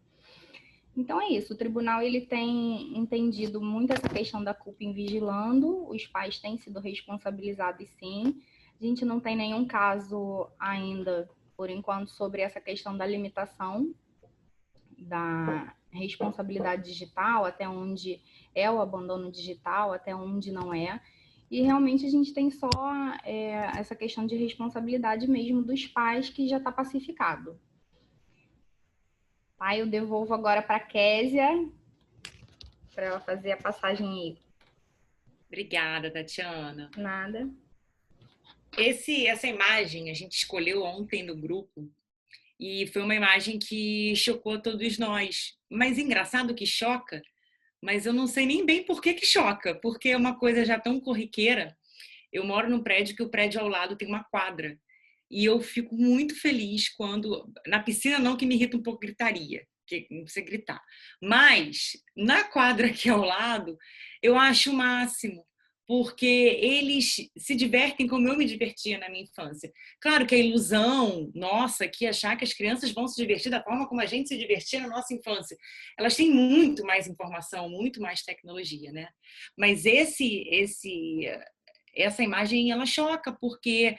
Então é isso, o tribunal ele tem entendido muito essa questão da culpa em vigilando, os pais têm sido responsabilizados sim, a gente não tem nenhum caso ainda, por enquanto, sobre essa questão da limitação da responsabilidade digital, até onde é o abandono digital, até onde não é. E realmente a gente tem só essa questão de responsabilidade mesmo dos pais, que já está pacificado. Tá, eu devolvo agora para a Kézia. para ela fazer a passagem aí. Obrigada, Tatiana. Nada. Essa imagem a gente escolheu ontem no grupo e foi uma imagem que chocou todos nós. Mas engraçado que choca, mas eu não sei nem bem por que choca, porque é uma coisa já tão corriqueira. Eu moro num prédio que o prédio ao lado tem uma quadra. E eu fico muito feliz quando... Na piscina não, que me irrita um pouco gritaria, que não precisa gritar. Mas na quadra aqui ao lado, eu acho o máximo, porque eles se divertem como eu me divertia na minha infância. Claro que a ilusão nossa que achar que as crianças vão se divertir da forma como a gente se divertia na nossa infância. Elas têm muito mais informação, muito mais tecnologia, né? Mas essa imagem, ela choca, porque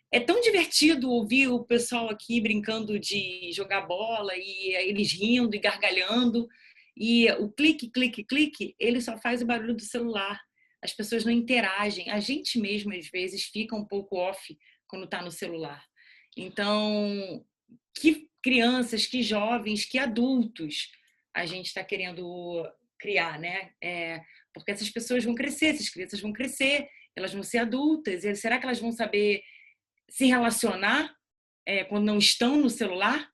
é tão divertido ouvir o pessoal aqui brincando de jogar bola e eles rindo e gargalhando. E o clique, clique, clique, ele só faz o barulho do celular. As pessoas não interagem. A gente mesmo, às vezes, fica um pouco off quando está no celular. Então, que crianças, que jovens, que adultos a gente está querendo criar, né? Porque essas pessoas vão crescer, essas crianças vão crescer, elas vão ser adultas. E será que elas vão saber se relacionar quando não estão no celular?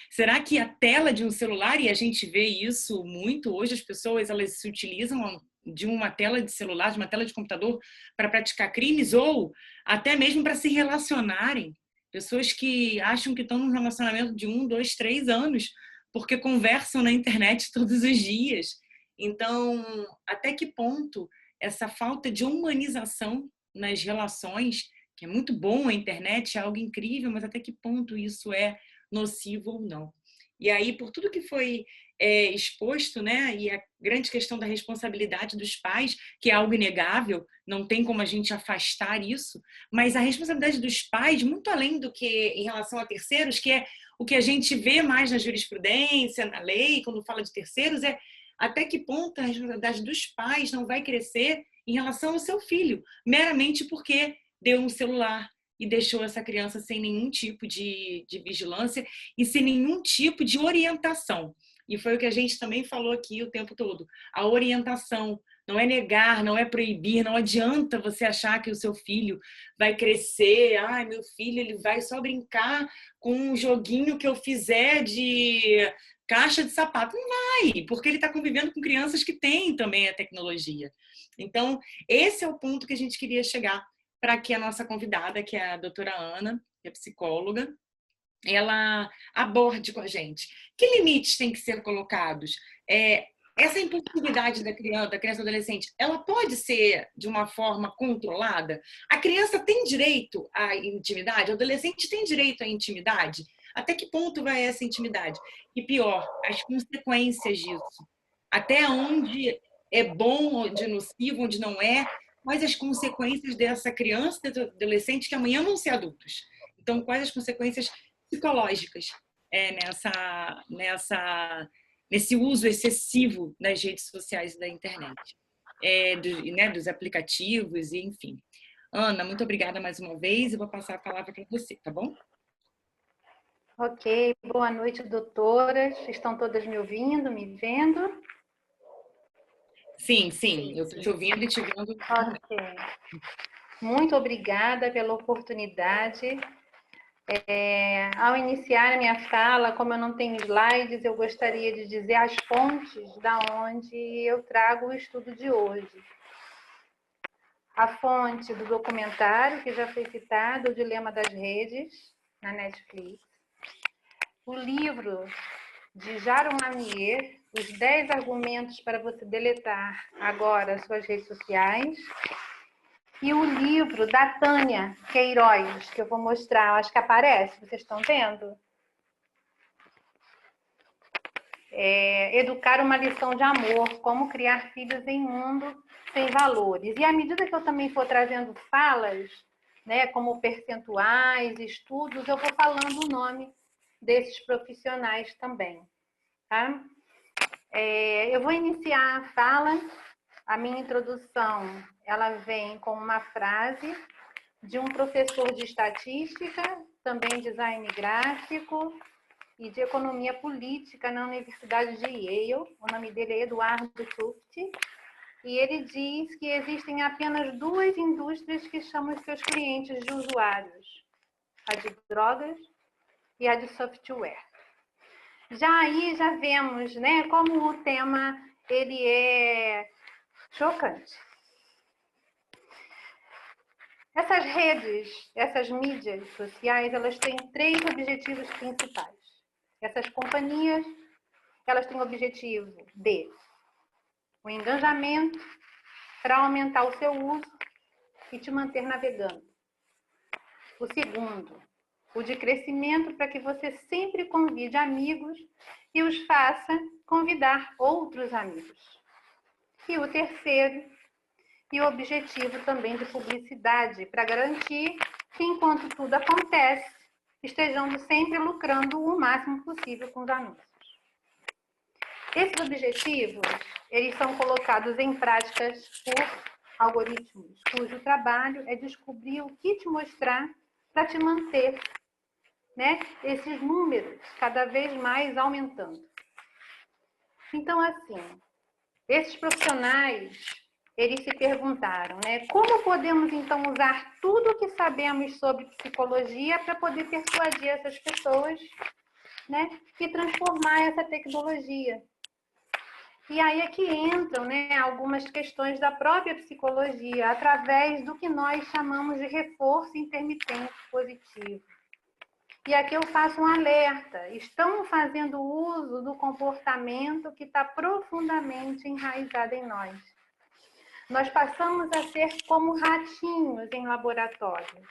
Será que a tela de um celular, e a gente vê isso muito hoje, as pessoas elas se utilizam de uma tela de celular, de uma tela de computador para praticar crimes ou até mesmo para se relacionarem. Pessoas que acham que estão num relacionamento de 1, 2, 3 anos porque conversam na internet todos os dias. Então, até que ponto essa falta de humanização nas relações, que é muito bom a internet, é algo incrível, mas até que ponto isso é nocivo ou não? E aí, por tudo que foi exposto, né, e a grande questão da responsabilidade dos pais, que é algo inegável, não tem como a gente afastar isso, mas a responsabilidade dos pais, muito além do que em relação a terceiros, que é o que a gente vê mais na jurisprudência, na lei, quando fala de terceiros, é até que ponto a responsabilidade dos pais não vai crescer em relação ao seu filho, meramente porque deu um celular e deixou essa criança sem nenhum tipo de vigilância e sem nenhum tipo de orientação. E foi o que a gente também falou aqui o tempo todo. A orientação não é negar, não é proibir, não adianta você achar que o seu filho vai crescer, ai, meu filho, ele vai só brincar com um joguinho que eu fizer de caixa de sapato. Não vai, porque ele está convivendo com crianças que têm também a tecnologia. Então, esse é o ponto que a gente queria chegar para que a nossa convidada, que é a doutora Ana, que é psicóloga, ela aborde com a gente. Que limites têm que ser colocados? Essa impulsividade da criança e adolescente, ela pode ser de uma forma controlada? A criança tem direito à intimidade? O adolescente tem direito à intimidade? Até que ponto vai essa intimidade? E pior, as consequências disso. Até onde é bom, onde é nocivo, onde não é? Quais as consequências dessa criança e adolescente que amanhã vão ser adultos? Então, quais as consequências psicológicas nesse uso excessivo das redes sociais e da internet, dos aplicativos, e enfim. Ana, muito obrigada mais uma vez. Eu vou passar a palavra para você, tá bom? Ok, boa noite, doutoras. Estão todas me ouvindo, me vendo? Sim, eu estou te ouvindo e te vendo. Ok. Muito obrigada pela oportunidade. Ao iniciar a minha fala, como eu não tenho slides, eu gostaria de dizer as fontes da onde eu trago o estudo de hoje. A fonte do documentário, que já foi citado, O Dilema das Redes, na Netflix. O livro de Jaron Lanier, Os 10 argumentos para você deletar agora suas redes sociais. E o livro da Tânia Queiroz, que eu vou mostrar, acho que aparece, vocês estão vendo? Educar uma lição de amor, como criar filhos em um mundo sem valores. E à medida que eu também for trazendo falas, né, como percentuais, estudos, eu vou falando o nome desses profissionais também. Tá? Eu vou iniciar a fala. A minha introdução, ela vem com uma frase de um professor de estatística, também design gráfico, e de Economia Política na Universidade de Yale. O nome dele é Eduardo Tufte. E ele diz que existem apenas duas indústrias que chamam os seus clientes de usuários: a de drogas e a de software. Já aí já vemos, né, como o tema ele é chocante. Essas redes, essas mídias sociais, elas têm 3 objetivos principais. Essas companhias, elas têm o objetivo de o engajamento para aumentar o seu uso e te manter navegando. O segundo, o de crescimento para que você sempre convide amigos e os faça convidar outros amigos. E o terceiro, e o objetivo também de publicidade, para garantir que, enquanto tudo acontece, estejamos sempre lucrando o máximo possível com os anúncios. Esses objetivos, eles são colocados em práticas por algoritmos, cujo trabalho é descobrir o que te mostrar para te manter, né, esses números cada vez mais aumentando. Então, assim, esses profissionais, eles se perguntaram, né, como podemos então usar tudo o que sabemos sobre psicologia para poder persuadir essas pessoas, né, e transformar essa tecnologia. E aí é que entram, né, algumas questões da própria psicologia, através do que nós chamamos de reforço intermitente positivo. E aqui eu faço um alerta: estão fazendo uso do comportamento que está profundamente enraizado em nós. Nós passamos a ser como ratinhos em laboratórios,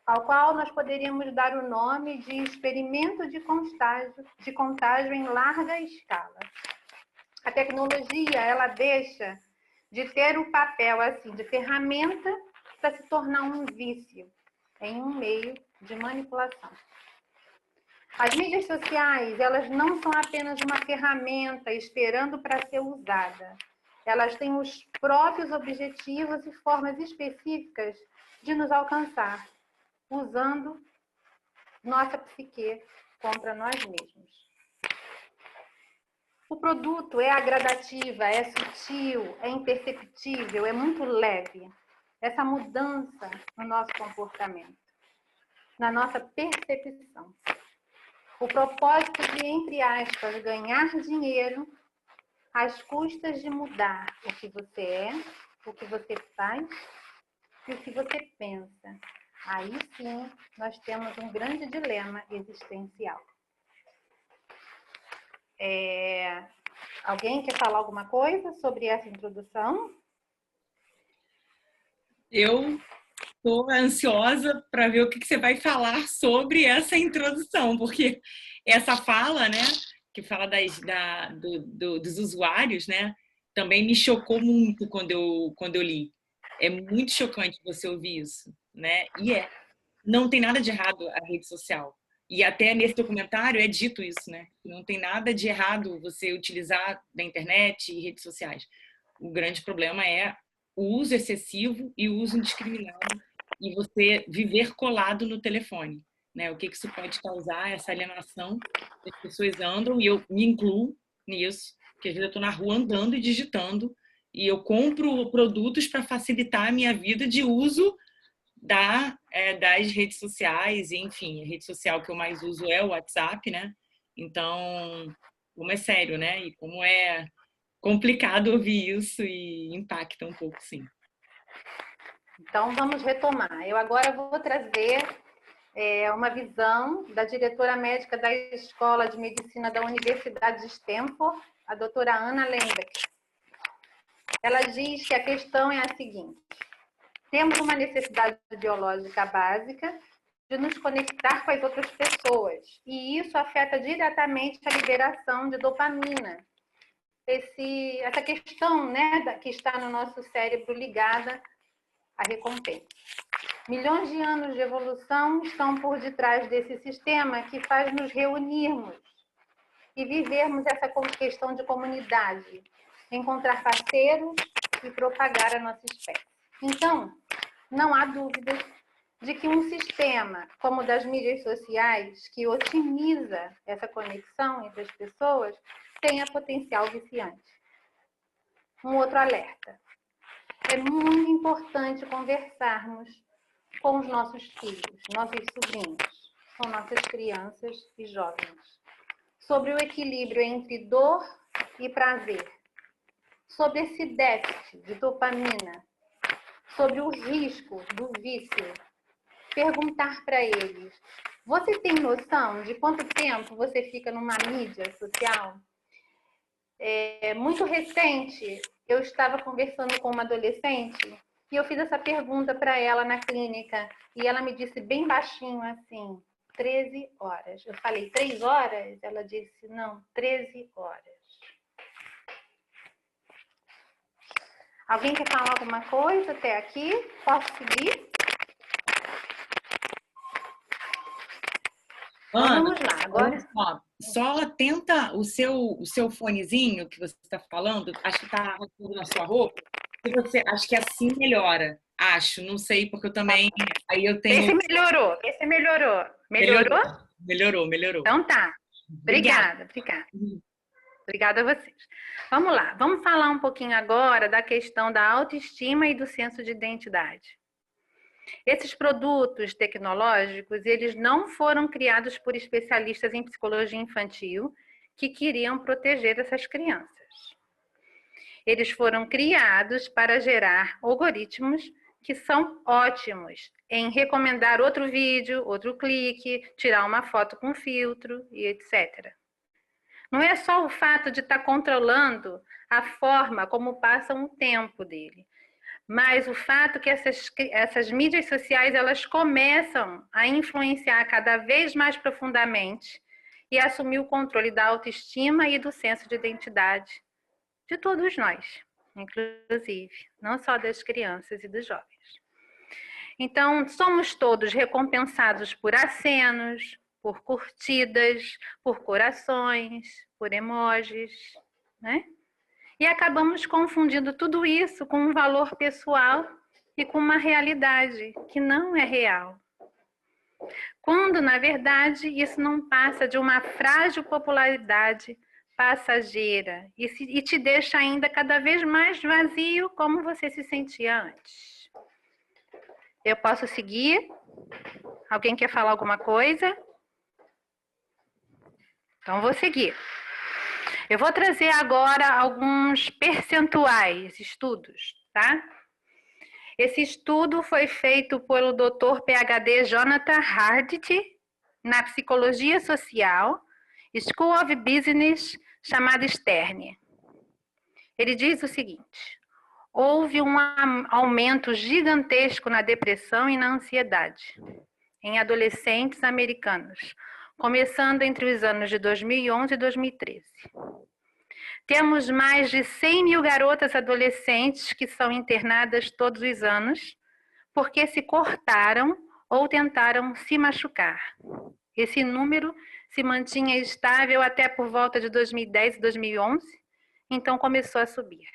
ao qual nós poderíamos dar o nome de experimento de contágio em larga escala. A tecnologia, ela deixa de ter o papel assim de ferramenta para se tornar um vício em um meio de manipulação. As mídias sociais, elas não são apenas uma ferramenta esperando para ser usada. Elas têm os próprios objetivos e formas específicas de nos alcançar, usando nossa psique contra nós mesmos. O produto é agradativa, é sutil, é imperceptível, é muito leve. Essa mudança no nosso comportamento, na nossa percepção. O propósito de, entre aspas, ganhar dinheiro às custas de mudar o que você é, o que você faz e o que você pensa. Aí sim, nós temos um grande dilema existencial. Alguém quer falar alguma coisa sobre essa introdução? Eu estou ansiosa para ver o que você vai falar sobre essa introdução, porque essa fala, né, que fala dos usuários, né, também me chocou muito quando eu li. É muito chocante você ouvir isso, né? E não tem nada de errado a rede social. E até nesse documentário é dito isso, né? Não tem nada de errado você utilizar da internet e redes sociais. O grande problema é o uso excessivo e o uso indiscriminado e você viver colado no telefone, né? O que isso pode causar, essa alienação. As pessoas andam, e eu me incluo nisso, porque às vezes eu estou na rua andando e digitando, e eu compro produtos para facilitar a minha vida de uso das redes sociais, e, enfim, a rede social que eu mais uso é o WhatsApp, né? Então, como é sério, né? E como é complicado ouvir isso e impacta um pouco, sim. Então, vamos retomar. Eu agora vou trazer uma visão da diretora médica da Escola de Medicina da Universidade de Stanford, a doutora Anna Lembeck. Ela diz que a questão é a seguinte: temos uma necessidade biológica básica de nos conectar com as outras pessoas, e isso afeta diretamente a liberação de dopamina. Essa questão, né, que está no nosso cérebro ligada à recompensa. Milhões de anos de evolução estão por detrás desse sistema que faz nos reunirmos e vivermos essa questão de comunidade, encontrar parceiros e propagar a nossa espécie. Então, não há dúvidas de que um sistema como o das mídias sociais, que otimiza essa conexão entre as pessoas, tenha potencial viciante. Um outro alerta. É muito importante conversarmos com os nossos filhos, nossos sobrinhos, com nossas crianças e jovens, sobre o equilíbrio entre dor e prazer, sobre esse déficit de dopamina, sobre o risco do vício. Perguntar para eles: você tem noção de quanto tempo você fica numa mídia social? Muito recente, eu estava conversando com uma adolescente e eu fiz essa pergunta para ela na clínica e ela me disse bem baixinho assim: 13 horas. Eu falei: 3 horas? Ela disse: não, 13 horas. Alguém quer falar alguma coisa até aqui? Posso seguir? Ana, vamos lá. Agora, só atenta o seu fonezinho que você está falando, acho que está na sua roupa. Acho que assim melhora. Acho, não sei, porque eu também. Aí eu tenho. Esse melhorou. Melhorou. Então tá. Obrigada. Obrigada a vocês. Vamos lá. Vamos falar um pouquinho agora da questão da autoestima e do senso de identidade. Esses produtos tecnológicos, eles não foram criados por especialistas em psicologia infantil que queriam proteger essas crianças. Eles foram criados para gerar algoritmos que são ótimos em recomendar outro vídeo, outro clique, tirar uma foto com filtro e etc. Não é só o fato de estar controlando a forma como passam o tempo dele, mas o fato que essas mídias sociais, elas começam a influenciar cada vez mais profundamente e assumir o controle da autoestima e do senso de identidade de todos nós, inclusive, não só das crianças e dos jovens. Então, somos todos recompensados por acenos, por curtidas, por corações, por emojis, né? E acabamos confundindo tudo isso com um valor pessoal e com uma realidade que não é real. Quando, na verdade, isso não passa de uma frágil popularidade passageira e te deixa ainda cada vez mais vazio como você se sentia antes. Eu posso seguir? Alguém quer falar alguma coisa? Então, vou seguir. Eu vou trazer agora alguns percentuais, estudos, tá? Esse estudo foi feito pelo Dr. PhD Jonathan Hardt, na Psicologia Social, School of Business, chamada Stern. Ele diz o seguinte: houve um aumento gigantesco na depressão e na ansiedade em adolescentes americanos, começando entre os anos de 2011 e 2013. Temos mais de 100 mil garotas adolescentes que são internadas todos os anos porque se cortaram ou tentaram se machucar. Esse número se mantinha estável até por volta de 2010 e 2011, então começou a subir.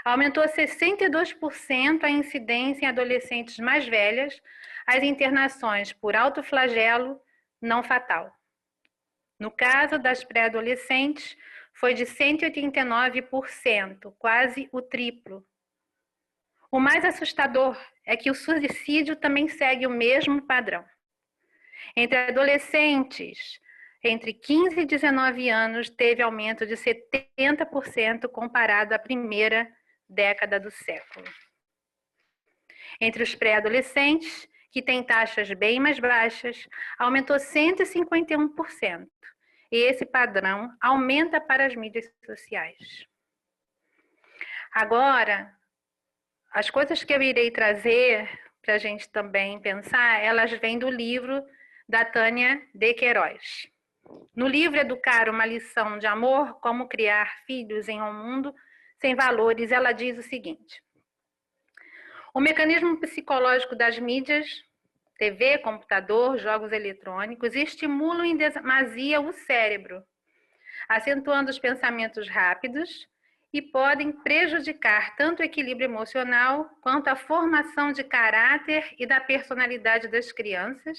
Aumentou 62% a incidência em adolescentes mais velhas, as internações por autoflagelo não fatal. No caso das pré-adolescentes, foi de 189%, quase o triplo. O mais assustador é que o suicídio também segue o mesmo padrão. Entre adolescentes, entre 15 e 19 anos, teve aumento de 70% comparado à primeira década do século. Entre os pré-adolescentes, que têm taxas bem mais baixas, aumentou 151%. E esse padrão aumenta para as mídias sociais. Agora, as coisas que eu irei trazer para a gente também pensar, elas vêm do livro da Tânia de Queiroz. No livro Educar uma lição de amor, como criar filhos em um mundo sem valores, ela diz o seguinte: o mecanismo psicológico das mídias, TV, computador, jogos eletrônicos, estimulam em demasia o cérebro, acentuando os pensamentos rápidos e podem prejudicar tanto o equilíbrio emocional quanto a formação de caráter e da personalidade das crianças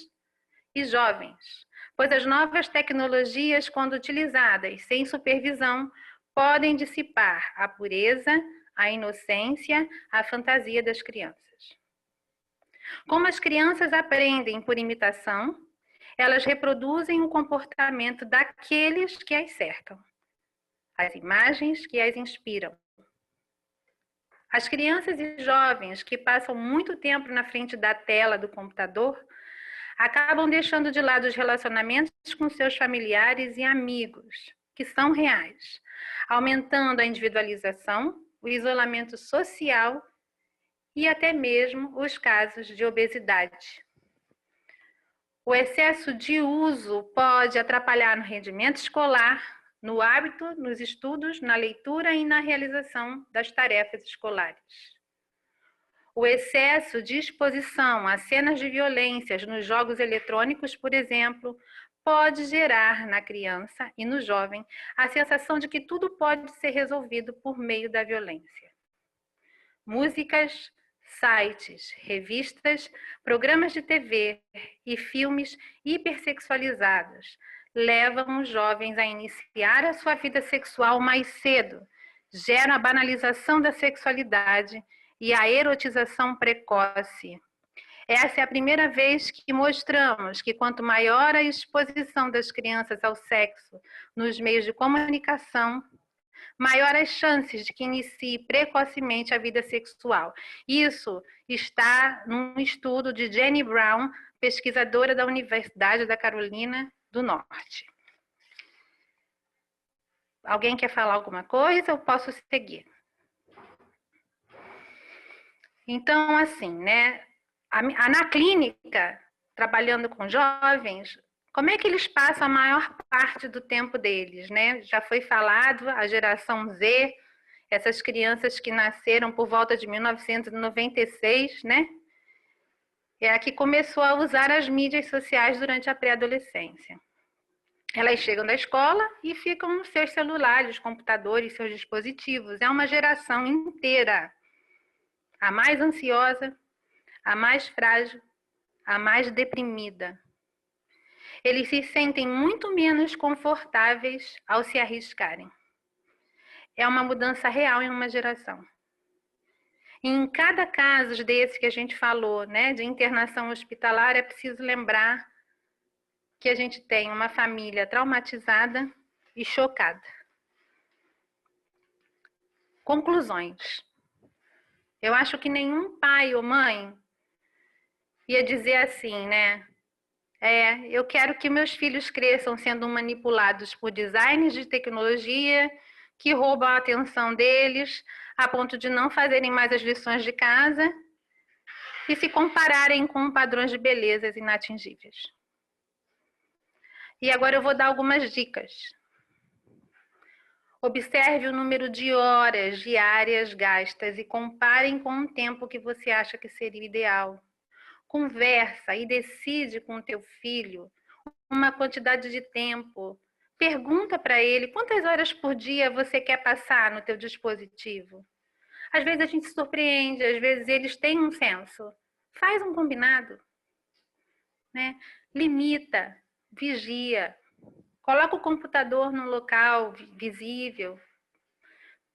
e jovens, pois as novas tecnologias, quando utilizadas sem supervisão, podem dissipar a pureza, a inocência, a fantasia das crianças. Como as crianças aprendem por imitação, elas reproduzem o comportamento daqueles que as cercam, as imagens que as inspiram. As crianças e jovens que passam muito tempo na frente da tela do computador acabam deixando de lado os relacionamentos com seus familiares e amigos, que são reais, aumentando a individualização, o isolamento social e até mesmo os casos de obesidade. O excesso de uso pode atrapalhar no rendimento escolar, no hábito, nos estudos, na leitura e na realização das tarefas escolares. O excesso de exposição a cenas de violências nos jogos eletrônicos, por exemplo, pode gerar na criança e no jovem a sensação de que tudo pode ser resolvido por meio da violência. Músicas, sites, revistas, programas de TV e filmes hipersexualizados levam os jovens a iniciar a sua vida sexual mais cedo, geram a banalização da sexualidade e a erotização precoce. Essa é a primeira vez que mostramos que quanto maior a exposição das crianças ao sexo nos meios de comunicação, maior as chances de que inicie precocemente a vida sexual. Isso está num estudo de Jenny Brown, pesquisadora da Universidade da Carolina do Norte. Alguém quer falar alguma coisa ou posso seguir? Então, assim, né? Na clínica, trabalhando com jovens, como é que eles passam a maior parte do tempo deles, né? Já foi falado, a geração Z, essas crianças que nasceram por volta de 1996, né? É a que começou a usar as mídias sociais durante a pré-adolescência. Elas chegam da escola e ficam nos seus celulares, computadores, seus dispositivos. É uma geração inteira. A mais ansiosa, a mais frágil, a mais deprimida. Eles se sentem muito menos confortáveis ao se arriscarem. É uma mudança real em uma geração. Em cada caso desse que a gente falou, né, de internação hospitalar, é preciso lembrar que a gente tem uma família traumatizada e chocada. Conclusões. Eu acho que nenhum pai ou mãe ia dizer assim, né? Eu quero que meus filhos cresçam sendo manipulados por designers de tecnologia que roubam a atenção deles a ponto de não fazerem mais as lições de casa e se compararem com padrões de belezas inatingíveis. E agora eu vou dar algumas dicas. Observe o número de horas diárias gastas e comparem com o tempo que você acha que seria ideal. Conversa e decide com o teu filho uma quantidade de tempo. Pergunta para ele quantas horas por dia você quer passar no teu dispositivo. Às vezes a gente se surpreende, às vezes eles têm um senso. Faz um combinado, né? Limita, vigia. Coloca o computador num local visível,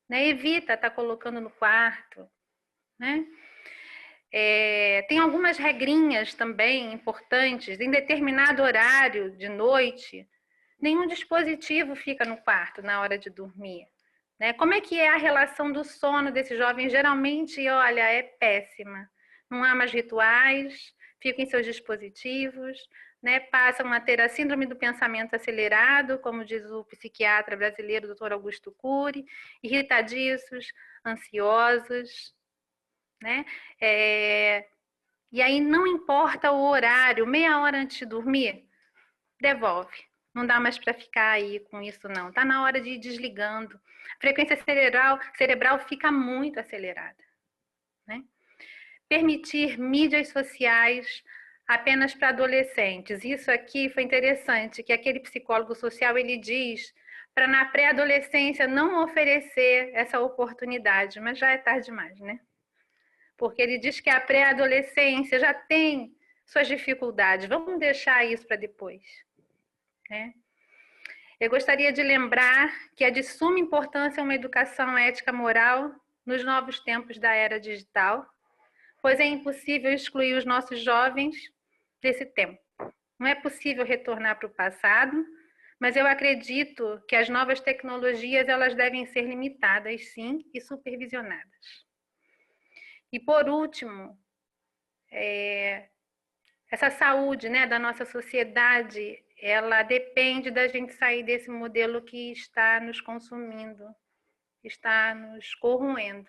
né? Evita estar colocando no quarto, né? Tem algumas regrinhas também importantes. Em determinado horário de noite, nenhum dispositivo fica no quarto na hora de dormir, né? Como é que é a relação do sono desse jovem? Geralmente, olha, é péssima. Não há mais rituais, ficam em seus dispositivos, né? Passam a ter a síndrome do pensamento acelerado, como diz o psiquiatra brasileiro, Dr. Augusto Cury, irritadiços, ansiosos, né? E aí não importa o horário, meia hora antes de dormir, devolve. Não dá mais para ficar aí com isso não. Está na hora de ir desligando. A frequência cerebral fica muito acelerada, né? Permitir mídias sociais apenas para adolescentes. Isso aqui foi interessante, que aquele psicólogo social, ele diz para na pré-adolescência não oferecer essa oportunidade, mas já é tarde demais, né? Porque ele diz que a pré-adolescência já tem suas dificuldades, vamos deixar isso para depois, né? Eu gostaria de lembrar que é de suma importância uma educação ética moral nos novos tempos da era digital, pois é impossível excluir os nossos jovens desse tempo. Não é possível retornar para o passado, mas eu acredito que as novas tecnologias elas devem ser limitadas, sim, e supervisionadas. E por último, essa saúde, né, da nossa sociedade, ela depende da gente sair desse modelo que está nos consumindo, está nos corroendo.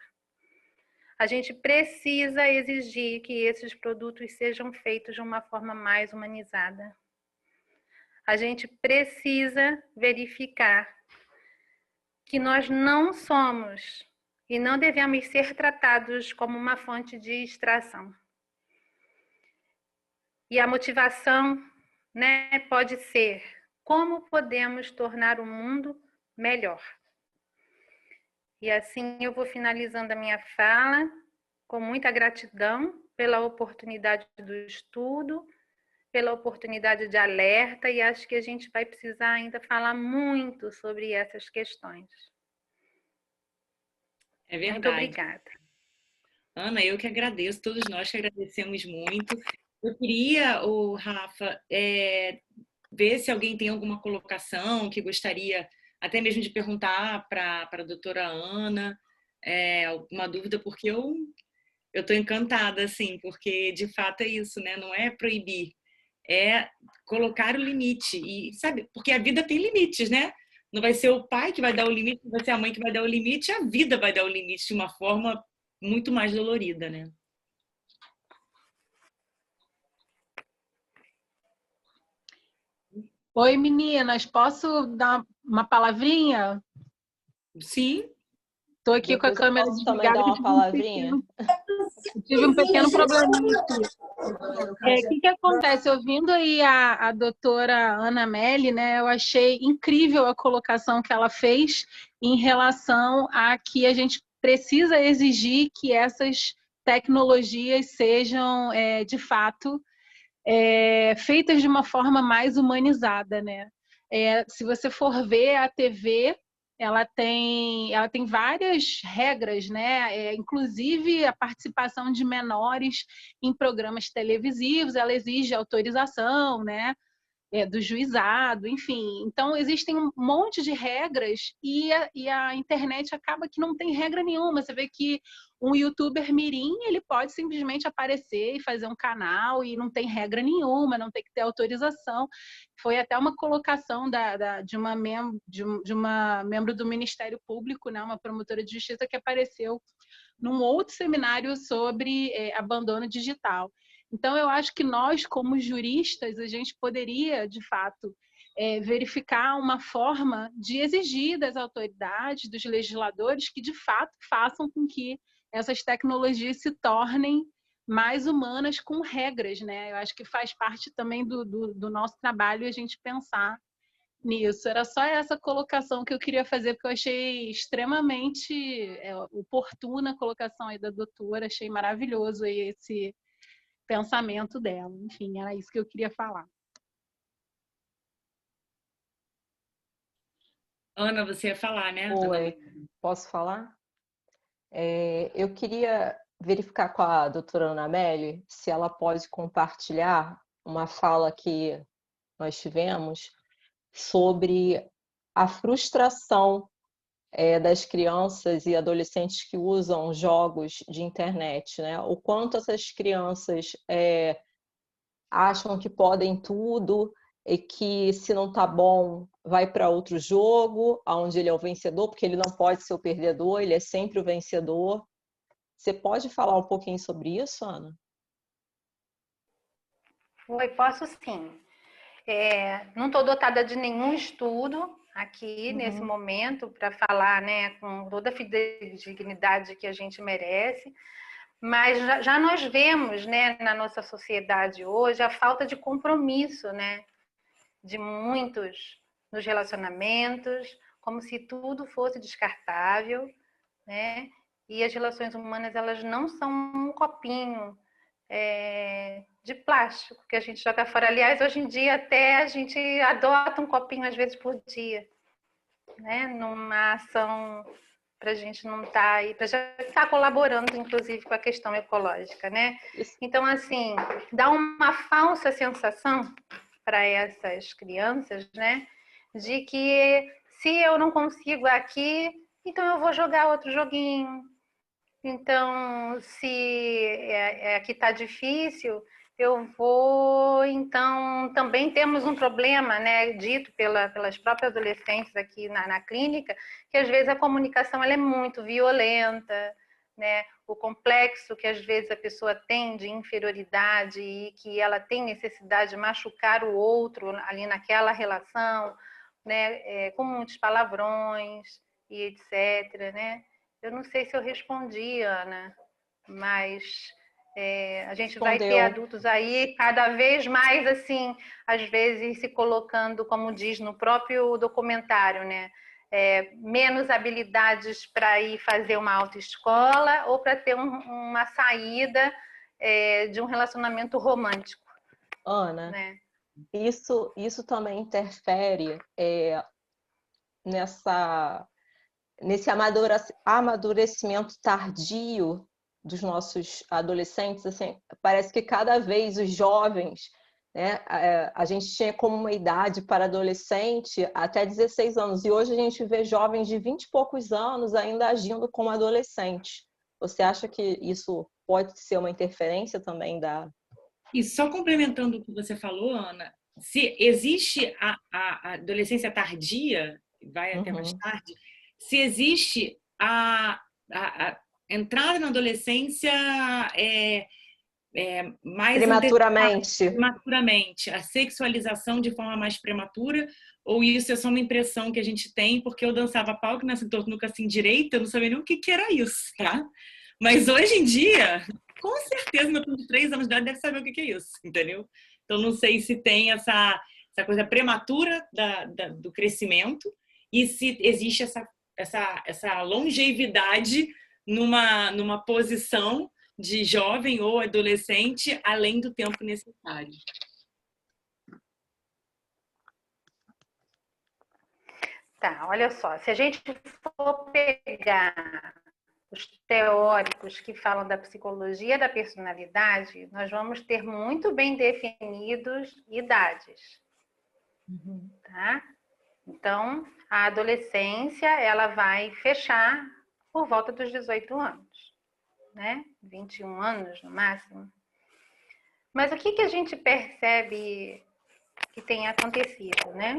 A gente precisa exigir que esses produtos sejam feitos de uma forma mais humanizada. A gente precisa verificar que nós não somos e não devemos ser tratados como uma fonte de extração. E a motivação, né, pode ser como podemos tornar o mundo melhor. E assim eu vou finalizando a minha fala com muita gratidão pela oportunidade do estudo, pela oportunidade de alerta, e acho que a gente vai precisar ainda falar muito sobre essas questões. É verdade. Muito obrigada. Ana, eu que agradeço, todos nós que agradecemos muito. Eu queria, Rafa, ver se alguém tem alguma colocação que gostaria até mesmo de perguntar para a doutora Ana, alguma dúvida, porque eu estou encantada, assim, porque de fato é isso, né? Não é proibir, é colocar o limite. E, sabe, porque a vida tem limites, né? Não vai ser o pai que vai dar o limite, não vai ser a mãe que vai dar o limite, a vida vai dar o limite de uma forma muito mais dolorida, né? Oi, meninas, posso dar uma palavrinha? Sim. Estou aqui com a Depois eu câmera posso também desligada. dar uma palavrinha? Tive um pequeno probleminha aqui. O que acontece? Ouvindo aí a doutora Ana Amélie, né, eu achei incrível a colocação que ela fez em relação a que a gente precisa exigir que essas tecnologias sejam, de fato, feitas de uma forma mais humanizada, né? Se você for ver a TV, ela tem várias regras, né? Inclusive a participação de menores em programas televisivos, ela exige autorização, né? Do juizado, enfim. Então, existem um monte de regras e a internet acaba que não tem regra nenhuma. Você vê que um youtuber mirim, ele pode simplesmente aparecer e fazer um canal e não tem regra nenhuma, não tem que ter autorização. Foi até uma colocação de uma membro do Ministério Público, né, uma promotora de justiça que apareceu num outro seminário sobre abandono digital. Então, eu acho que nós, como juristas, a gente poderia, de fato, verificar uma forma de exigir das autoridades, dos legisladores, que, de fato, façam com que essas tecnologias se tornem mais humanas com regras, né? Eu acho que faz parte também do nosso trabalho a gente pensar nisso. Era só essa colocação que eu queria fazer, porque eu achei extremamente oportuna a colocação aí da doutora, achei maravilhoso aí esse pensamento dela. Enfim, era isso que eu queria falar. Ana, você ia falar, né? Oi, posso falar? Eu queria verificar com a doutora Ana Amélie se ela pode compartilhar uma fala que nós tivemos sobre a frustração das crianças e adolescentes que usam jogos de internet, né? O quanto essas crianças acham que podem tudo e que se não tá bom, vai para outro jogo, onde ele é o vencedor, porque ele não pode ser o perdedor, ele é sempre o vencedor. Você pode falar um pouquinho sobre isso, Ana? Oi, posso sim. Não estou dotada de nenhum estudo aqui nesse momento para falar, né, com toda a fidedignidade que a gente merece, mas já nós vemos, né, na nossa sociedade hoje a falta de compromisso, né, de muitos nos relacionamentos como se tudo fosse descartável, né? E as relações humanas, elas não são um copinho de plástico que a gente joga fora. Aliás, hoje em dia até a gente adota um copinho às vezes por dia, né? Numa ação para a gente não estar aí, para já estar colaborando, inclusive, com a questão ecológica, né? Então, assim, dá uma falsa sensação para essas crianças, né? De que se eu não consigo aqui, então eu vou jogar outro joguinho. Então, se aqui está difícil, eu vou... Então, também temos um problema, né, dito pelas próprias adolescentes aqui na clínica, que às vezes a comunicação ela é muito violenta, né? O complexo que às vezes a pessoa tem de inferioridade e que ela tem necessidade de machucar o outro ali naquela relação, né, com muitos palavrões e etc, né? Eu não sei se eu respondi, Ana, mas a gente vai ter adultos aí cada vez mais, assim, às vezes se colocando, como diz no próprio documentário, né? Menos habilidades para ir fazer uma autoescola ou para ter uma saída de um relacionamento romântico. Ana, né? Isso também interfere nesse amadurecimento tardio dos nossos adolescentes. Assim, parece que cada vez os jovens, né, a gente tinha como uma idade para adolescente até 16 anos, e hoje a gente vê jovens de 20 e poucos anos ainda agindo como adolescentes. Você acha que isso pode ser uma interferência também da... E só complementando o que você falou, Ana, se existe a adolescência tardia, vai até mais tarde, se existe a entrada na adolescência mais prematuramente, a sexualização de forma mais prematura, ou isso é só uma impressão que a gente tem porque eu dançava pau que nasce torto nunca assim direita, eu não sabia nem o que era isso, tá? Mas hoje em dia, com certeza, meu filho de 3 anos de idade deve saber o que é isso, entendeu? Então, não sei se tem essa coisa prematura do crescimento e se existe essa longevidade numa posição de jovem ou adolescente além do tempo necessário. Tá, olha só, se a gente for pegar os teóricos que falam da psicologia da personalidade, nós vamos ter muito bem definidos idades, tá? Então, a adolescência, ela vai fechar por volta dos 18 anos, né? 21 anos no máximo. Mas o que a gente percebe que tem acontecido, né?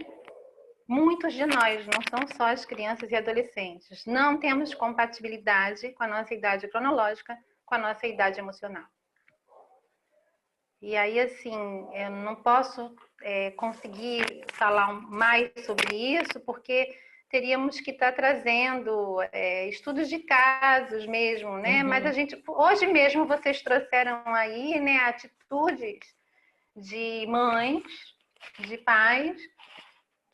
Muitos de nós, não são só as crianças e adolescentes, não temos compatibilidade com a nossa idade cronológica, com a nossa idade emocional. E aí, assim, eu não posso conseguir falar mais sobre isso, porque teríamos que estar trazendo estudos de casos mesmo, né? Mas a gente, hoje mesmo vocês trouxeram aí, né, atitudes de mães, de pais,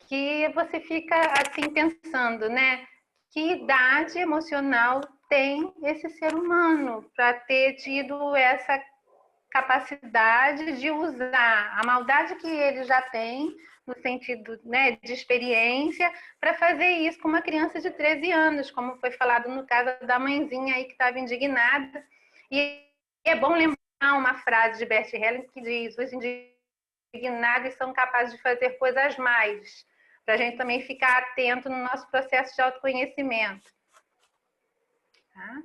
que você fica assim pensando, né? Que idade emocional tem esse ser humano para ter tido essa capacidade de usar a maldade que ele já tem, no sentido, né, de experiência, para fazer isso com uma criança de 13 anos, como foi falado no caso da mãezinha aí que estava indignada. E é bom lembrar uma frase de Bert Hellinger que diz: os indignados são capazes de fazer coisas mais, para a gente também ficar atento no nosso processo de autoconhecimento. Tá?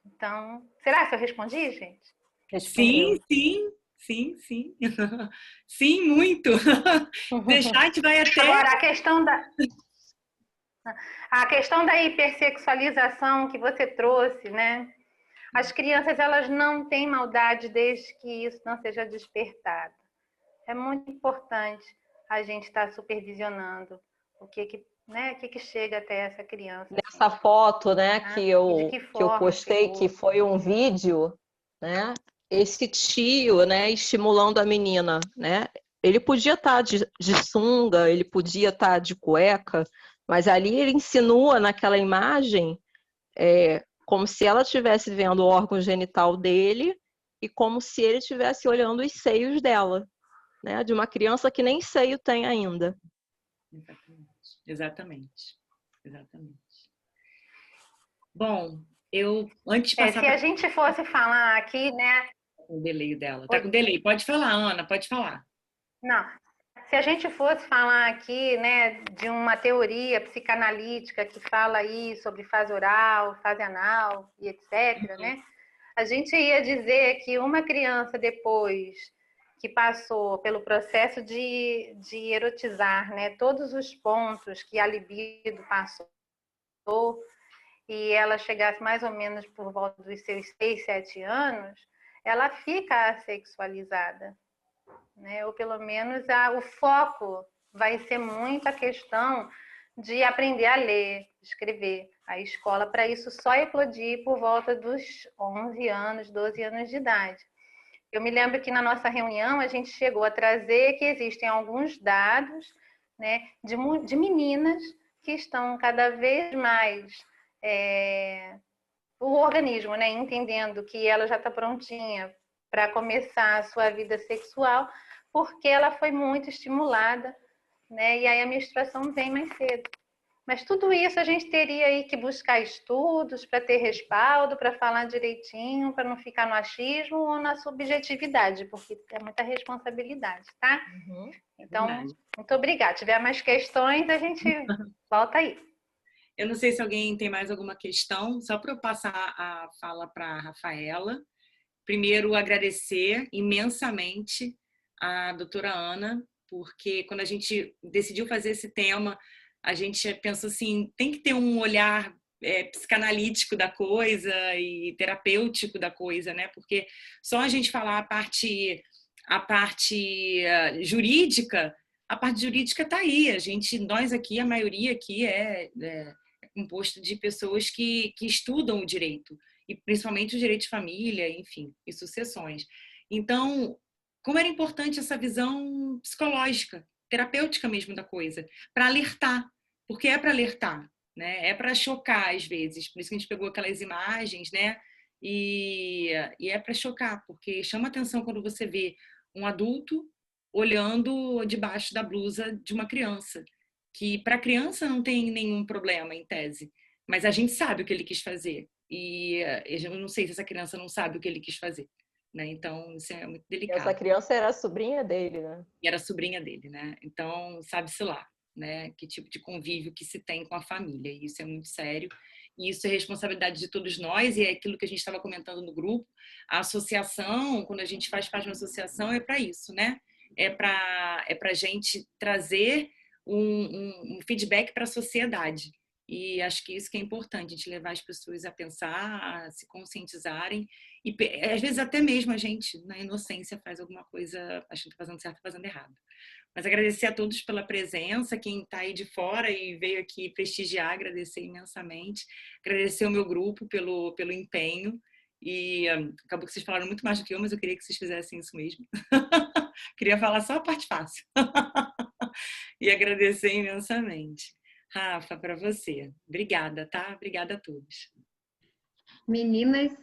Então, será que eu respondi, gente? Sim. Sim, muito. The chat vai até... Agora, a questão da hipersexualização que você trouxe, né? As crianças, elas não têm maldade desde que isso não seja despertado. É muito importante a gente estar supervisionando o que chega até essa criança. Nessa foto, né, que eu postei, que foi um vídeo, né? Esse tio, né, estimulando a menina, né? Ele podia estar de sunga, ele podia estar de cueca, Mas ali ele insinua naquela imagem como se ela estivesse vendo o órgão genital dele e como se ele estivesse olhando os seios dela, né? De uma criança que nem seio tem ainda. Exatamente. Bom, eu antes de passar Se a gente fosse falar aqui, né? O delay dela. Tá com delay. Pode falar, Ana, pode falar. Não. Se a gente fosse falar aqui, né, de uma teoria psicanalítica que fala aí sobre fase oral, fase anal e etc., né? A gente ia dizer que uma criança depois que passou pelo processo de erotizar, né, todos os pontos que a libido passou e ela chegasse mais ou menos por volta dos seus 6, 7 anos, ela fica assexualizada, né? Ou pelo menos o foco vai ser muito a questão de aprender a ler, escrever. A escola, para isso, só eclodir por volta dos 11 anos, 12 anos de idade. Eu me lembro que na nossa reunião a gente chegou a trazer que existem alguns dados, né, de meninas que estão cada vez mais o organismo, né, entendendo que ela já está prontinha para começar a sua vida sexual, porque ela foi muito estimulada, né, e aí a menstruação vem mais cedo. Mas tudo isso a gente teria aí que buscar estudos para ter respaldo, para falar direitinho, para não ficar no achismo ou na subjetividade, porque é muita responsabilidade, tá? Então, muito obrigada. Se tiver mais questões, a gente volta aí. Eu não sei se alguém tem mais alguma questão, só para eu passar a fala para a Rafaela. Primeiro, agradecer imensamente a doutora Ana, porque quando a gente decidiu fazer esse tema, a gente pensou assim, tem que ter um olhar psicanalítico da coisa e terapêutico da coisa, né? Porque só a gente falar a parte jurídica está aí. Nós aqui, a maioria aqui é composto de pessoas que estudam o direito, e principalmente o direito de família, enfim, e sucessões. Então, como era importante essa visão psicológica, terapêutica mesmo da coisa, para alertar, porque é para alertar, né? É para chocar às vezes, por isso que a gente pegou aquelas imagens, né? E é para chocar, porque chama atenção quando você vê um adulto olhando debaixo da blusa de uma criança, que para a criança não tem nenhum problema em tese, mas a gente sabe o que ele quis fazer, e eu não sei se essa criança não sabe o que ele quis fazer, né? Então isso é muito delicado. Essa criança era a sobrinha dele, né? E era a sobrinha dele, né? Então sabe-se lá, né? Que tipo de convívio que se tem com a família, e isso é muito sério. E isso é responsabilidade de todos nós, e é aquilo que a gente estava comentando no grupo. A associação, quando a gente faz parte de uma associação, é para isso, né? É para a gente trazer um feedback para a sociedade. E acho que isso que é importante, a gente levar as pessoas a pensar, a se conscientizarem. E às vezes até mesmo a gente, na inocência, faz alguma coisa achando que está fazendo certo e fazendo errado. Mas agradecer a todos pela presença, quem está aí de fora e veio aqui prestigiar, agradecer imensamente. Agradecer o meu grupo pelo empenho. E acabou que vocês falaram muito mais do que eu, mas eu queria que vocês fizessem isso mesmo. Queria falar só a parte fácil. E agradecer imensamente. Rafa, para você. Obrigada, tá? Obrigada a todos. Meninas,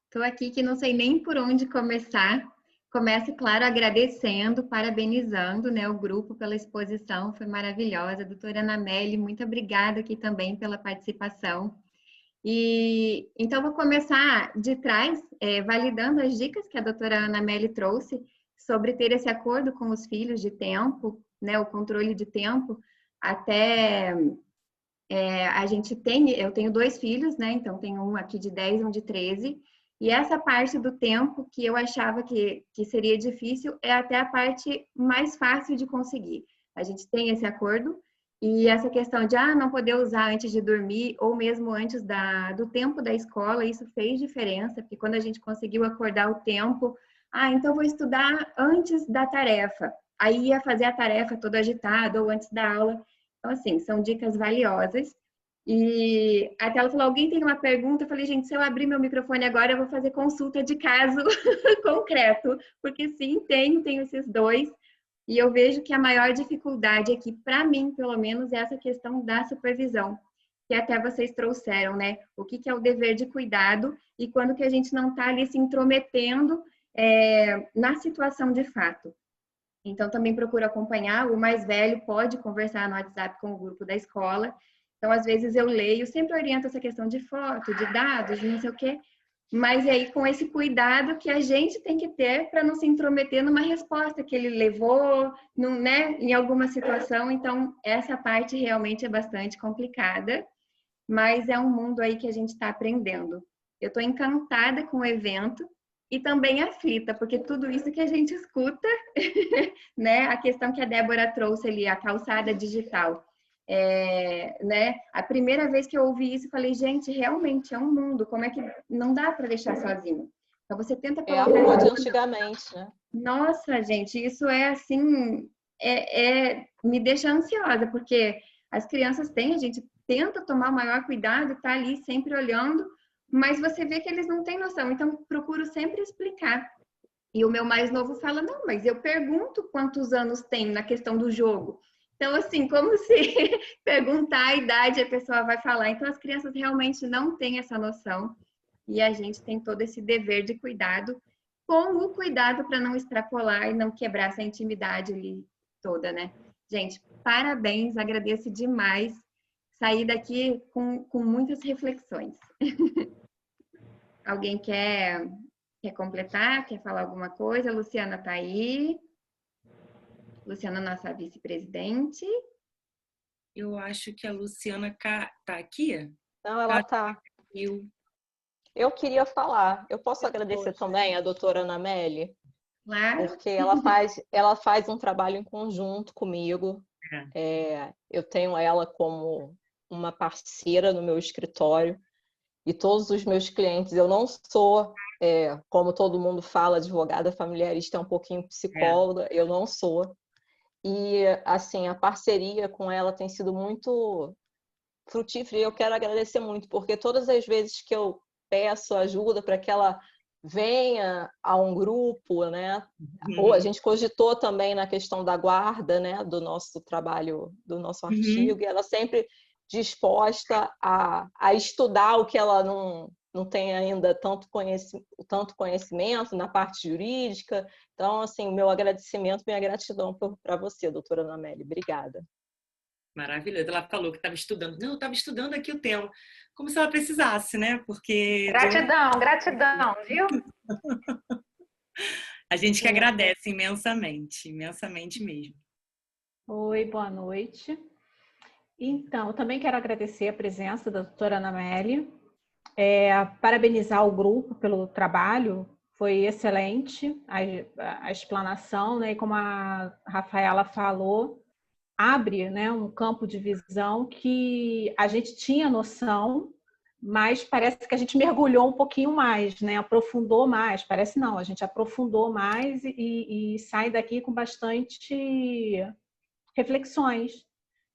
estou aqui que não sei nem por onde começar. Começo, claro, agradecendo, parabenizando, né, o grupo pela exposição, foi maravilhosa. Doutora Ana Amélie, muito obrigada aqui também pela participação. E então vou começar de trás, validando as dicas que a doutora Ana Amélie trouxe sobre ter esse acordo com os filhos de tempo, né, o controle de tempo, até a gente eu tenho 2 filhos, né, então tenho um aqui de 10 e um de 13, e essa parte do tempo que eu achava que seria difícil é até a parte mais fácil de conseguir. A gente tem esse acordo, e essa questão de não poder usar antes de dormir, ou mesmo antes do tempo da escola, isso fez diferença, porque quando a gente conseguiu acordar o tempo, então vou estudar antes da tarefa. Aí ia fazer a tarefa toda agitada, ou antes da aula. Então, assim, são dicas valiosas. E até ela falou, alguém tem uma pergunta? Eu falei, gente, se eu abrir meu microfone agora, eu vou fazer consulta de caso concreto. Porque sim, tenho esses 2. E eu vejo que a maior dificuldade aqui, para mim, pelo menos, é essa questão da supervisão, que até vocês trouxeram, né? O que é o dever de cuidado e quando que a gente não está ali se intrometendo na situação de fato. Então, também procuro acompanhar. O mais velho pode conversar no WhatsApp com o grupo da escola. Então, às vezes eu leio, sempre oriento essa questão de foto, de dados, de não sei o quê. Mas aí, com esse cuidado que a gente tem que ter para não se intrometer numa resposta que ele levou, né, em alguma situação. Então, essa parte realmente é bastante complicada, mas é um mundo aí que a gente está aprendendo. Eu estou encantada com o evento e também aflita, porque tudo isso que a gente escuta, né, a questão que a Débora trouxe ali, a calçada digital. Né? A primeira vez que eu ouvi isso, eu falei, gente, realmente é um mundo, como é que não dá para deixar sozinho? Então você tenta colocar... É a rua de antigamente, né? Nossa, gente, isso é assim, me deixa ansiosa, porque as crianças têm, a gente tenta tomar o maior cuidado, tá ali sempre olhando, mas você vê que eles não têm noção, então procuro sempre explicar. E o meu mais novo fala, não, mas eu pergunto quantos anos tem na questão do jogo. Então, assim, como se perguntar a idade a pessoa vai falar. Então, as crianças realmente não têm essa noção. E a gente tem todo esse dever de cuidado, com o cuidado para não extrapolar e não quebrar essa intimidade ali toda, né? Gente, parabéns, agradeço demais. Saí daqui com muitas reflexões. Alguém quer completar? Quer falar alguma coisa? A Luciana está aí. Luciana, nossa vice-presidente. Eu acho que a Luciana está aqui. Não, ela está. Eu queria falar. Eu posso agradecer também a doutora Anamélia? Claro. Porque ela faz um trabalho em conjunto comigo. Eu tenho ela como uma parceira no meu escritório. E todos os meus clientes, eu não sou, como todo mundo fala, advogada familiarista, é um pouquinho psicóloga, eu não sou. E, assim, a parceria com ela tem sido muito frutífera e eu quero agradecer muito, porque todas as vezes que eu peço ajuda para que ela venha a um grupo, né? Ou a gente cogitou também na questão da guarda, né? Do nosso trabalho, do nosso artigo, e ela sempre disposta a estudar o que ela não tem ainda tanto conhecimento na parte jurídica. Então, assim, meu agradecimento, minha gratidão para você, doutora Anamélia. Obrigada. Maravilhoso. Ela falou que estava estudando. Não, eu estava estudando aqui o tema. Como se ela precisasse, né? Porque... Gratidão, viu? A gente que agradece imensamente mesmo. Oi, boa noite. Então, eu também quero agradecer a presença da doutora Anamélia, parabenizar o grupo pelo trabalho, foi excelente a explanação, né? E como a Rafaela falou, abre, né, um campo de visão que a gente tinha noção, mas parece que a gente mergulhou um pouquinho mais, né? Aprofundou mais, parece não, a gente aprofundou mais e sai daqui com bastante reflexões,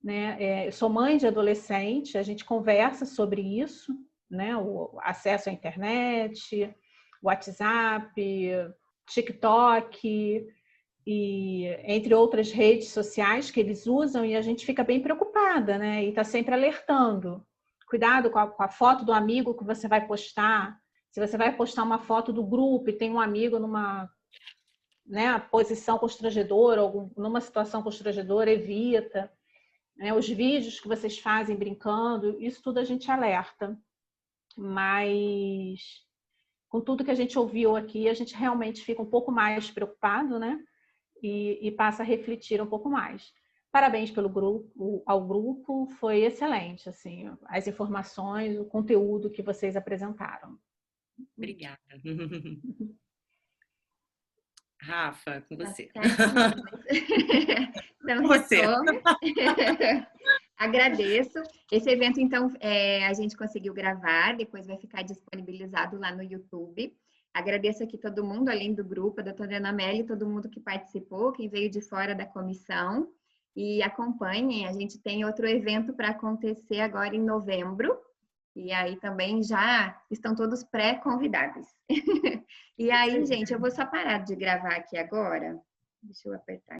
né? Eu sou mãe de adolescente, a gente conversa sobre isso, né? O acesso à internet, WhatsApp, TikTok e entre outras redes sociais que eles usam, e a gente fica bem preocupada, né? E está sempre alertando. Cuidado com a foto do amigo que você vai postar. Se você vai postar uma foto do grupo e tem um amigo numa, né, posição constrangedora, ou numa situação constrangedora, evita. Né? Os vídeos que vocês fazem brincando, isso tudo a gente alerta. Mas com tudo que a gente ouviu aqui, a gente realmente fica um pouco mais preocupado, né? E passa a refletir um pouco mais. Parabéns ao grupo, foi excelente, assim, as informações, o conteúdo que vocês apresentaram. Obrigada. Rafa, com você. Então, você. Agradeço. Esse evento, então, a gente conseguiu gravar, depois vai ficar disponibilizado lá no YouTube. Agradeço aqui todo mundo, além do grupo, a doutora Anamélia, todo mundo que participou, quem veio de fora da comissão. E acompanhem, a gente tem outro evento para acontecer agora em novembro. E aí também já estão todos pré-convidados. E aí, gente, eu vou só parar de gravar aqui agora. Deixa eu apertar.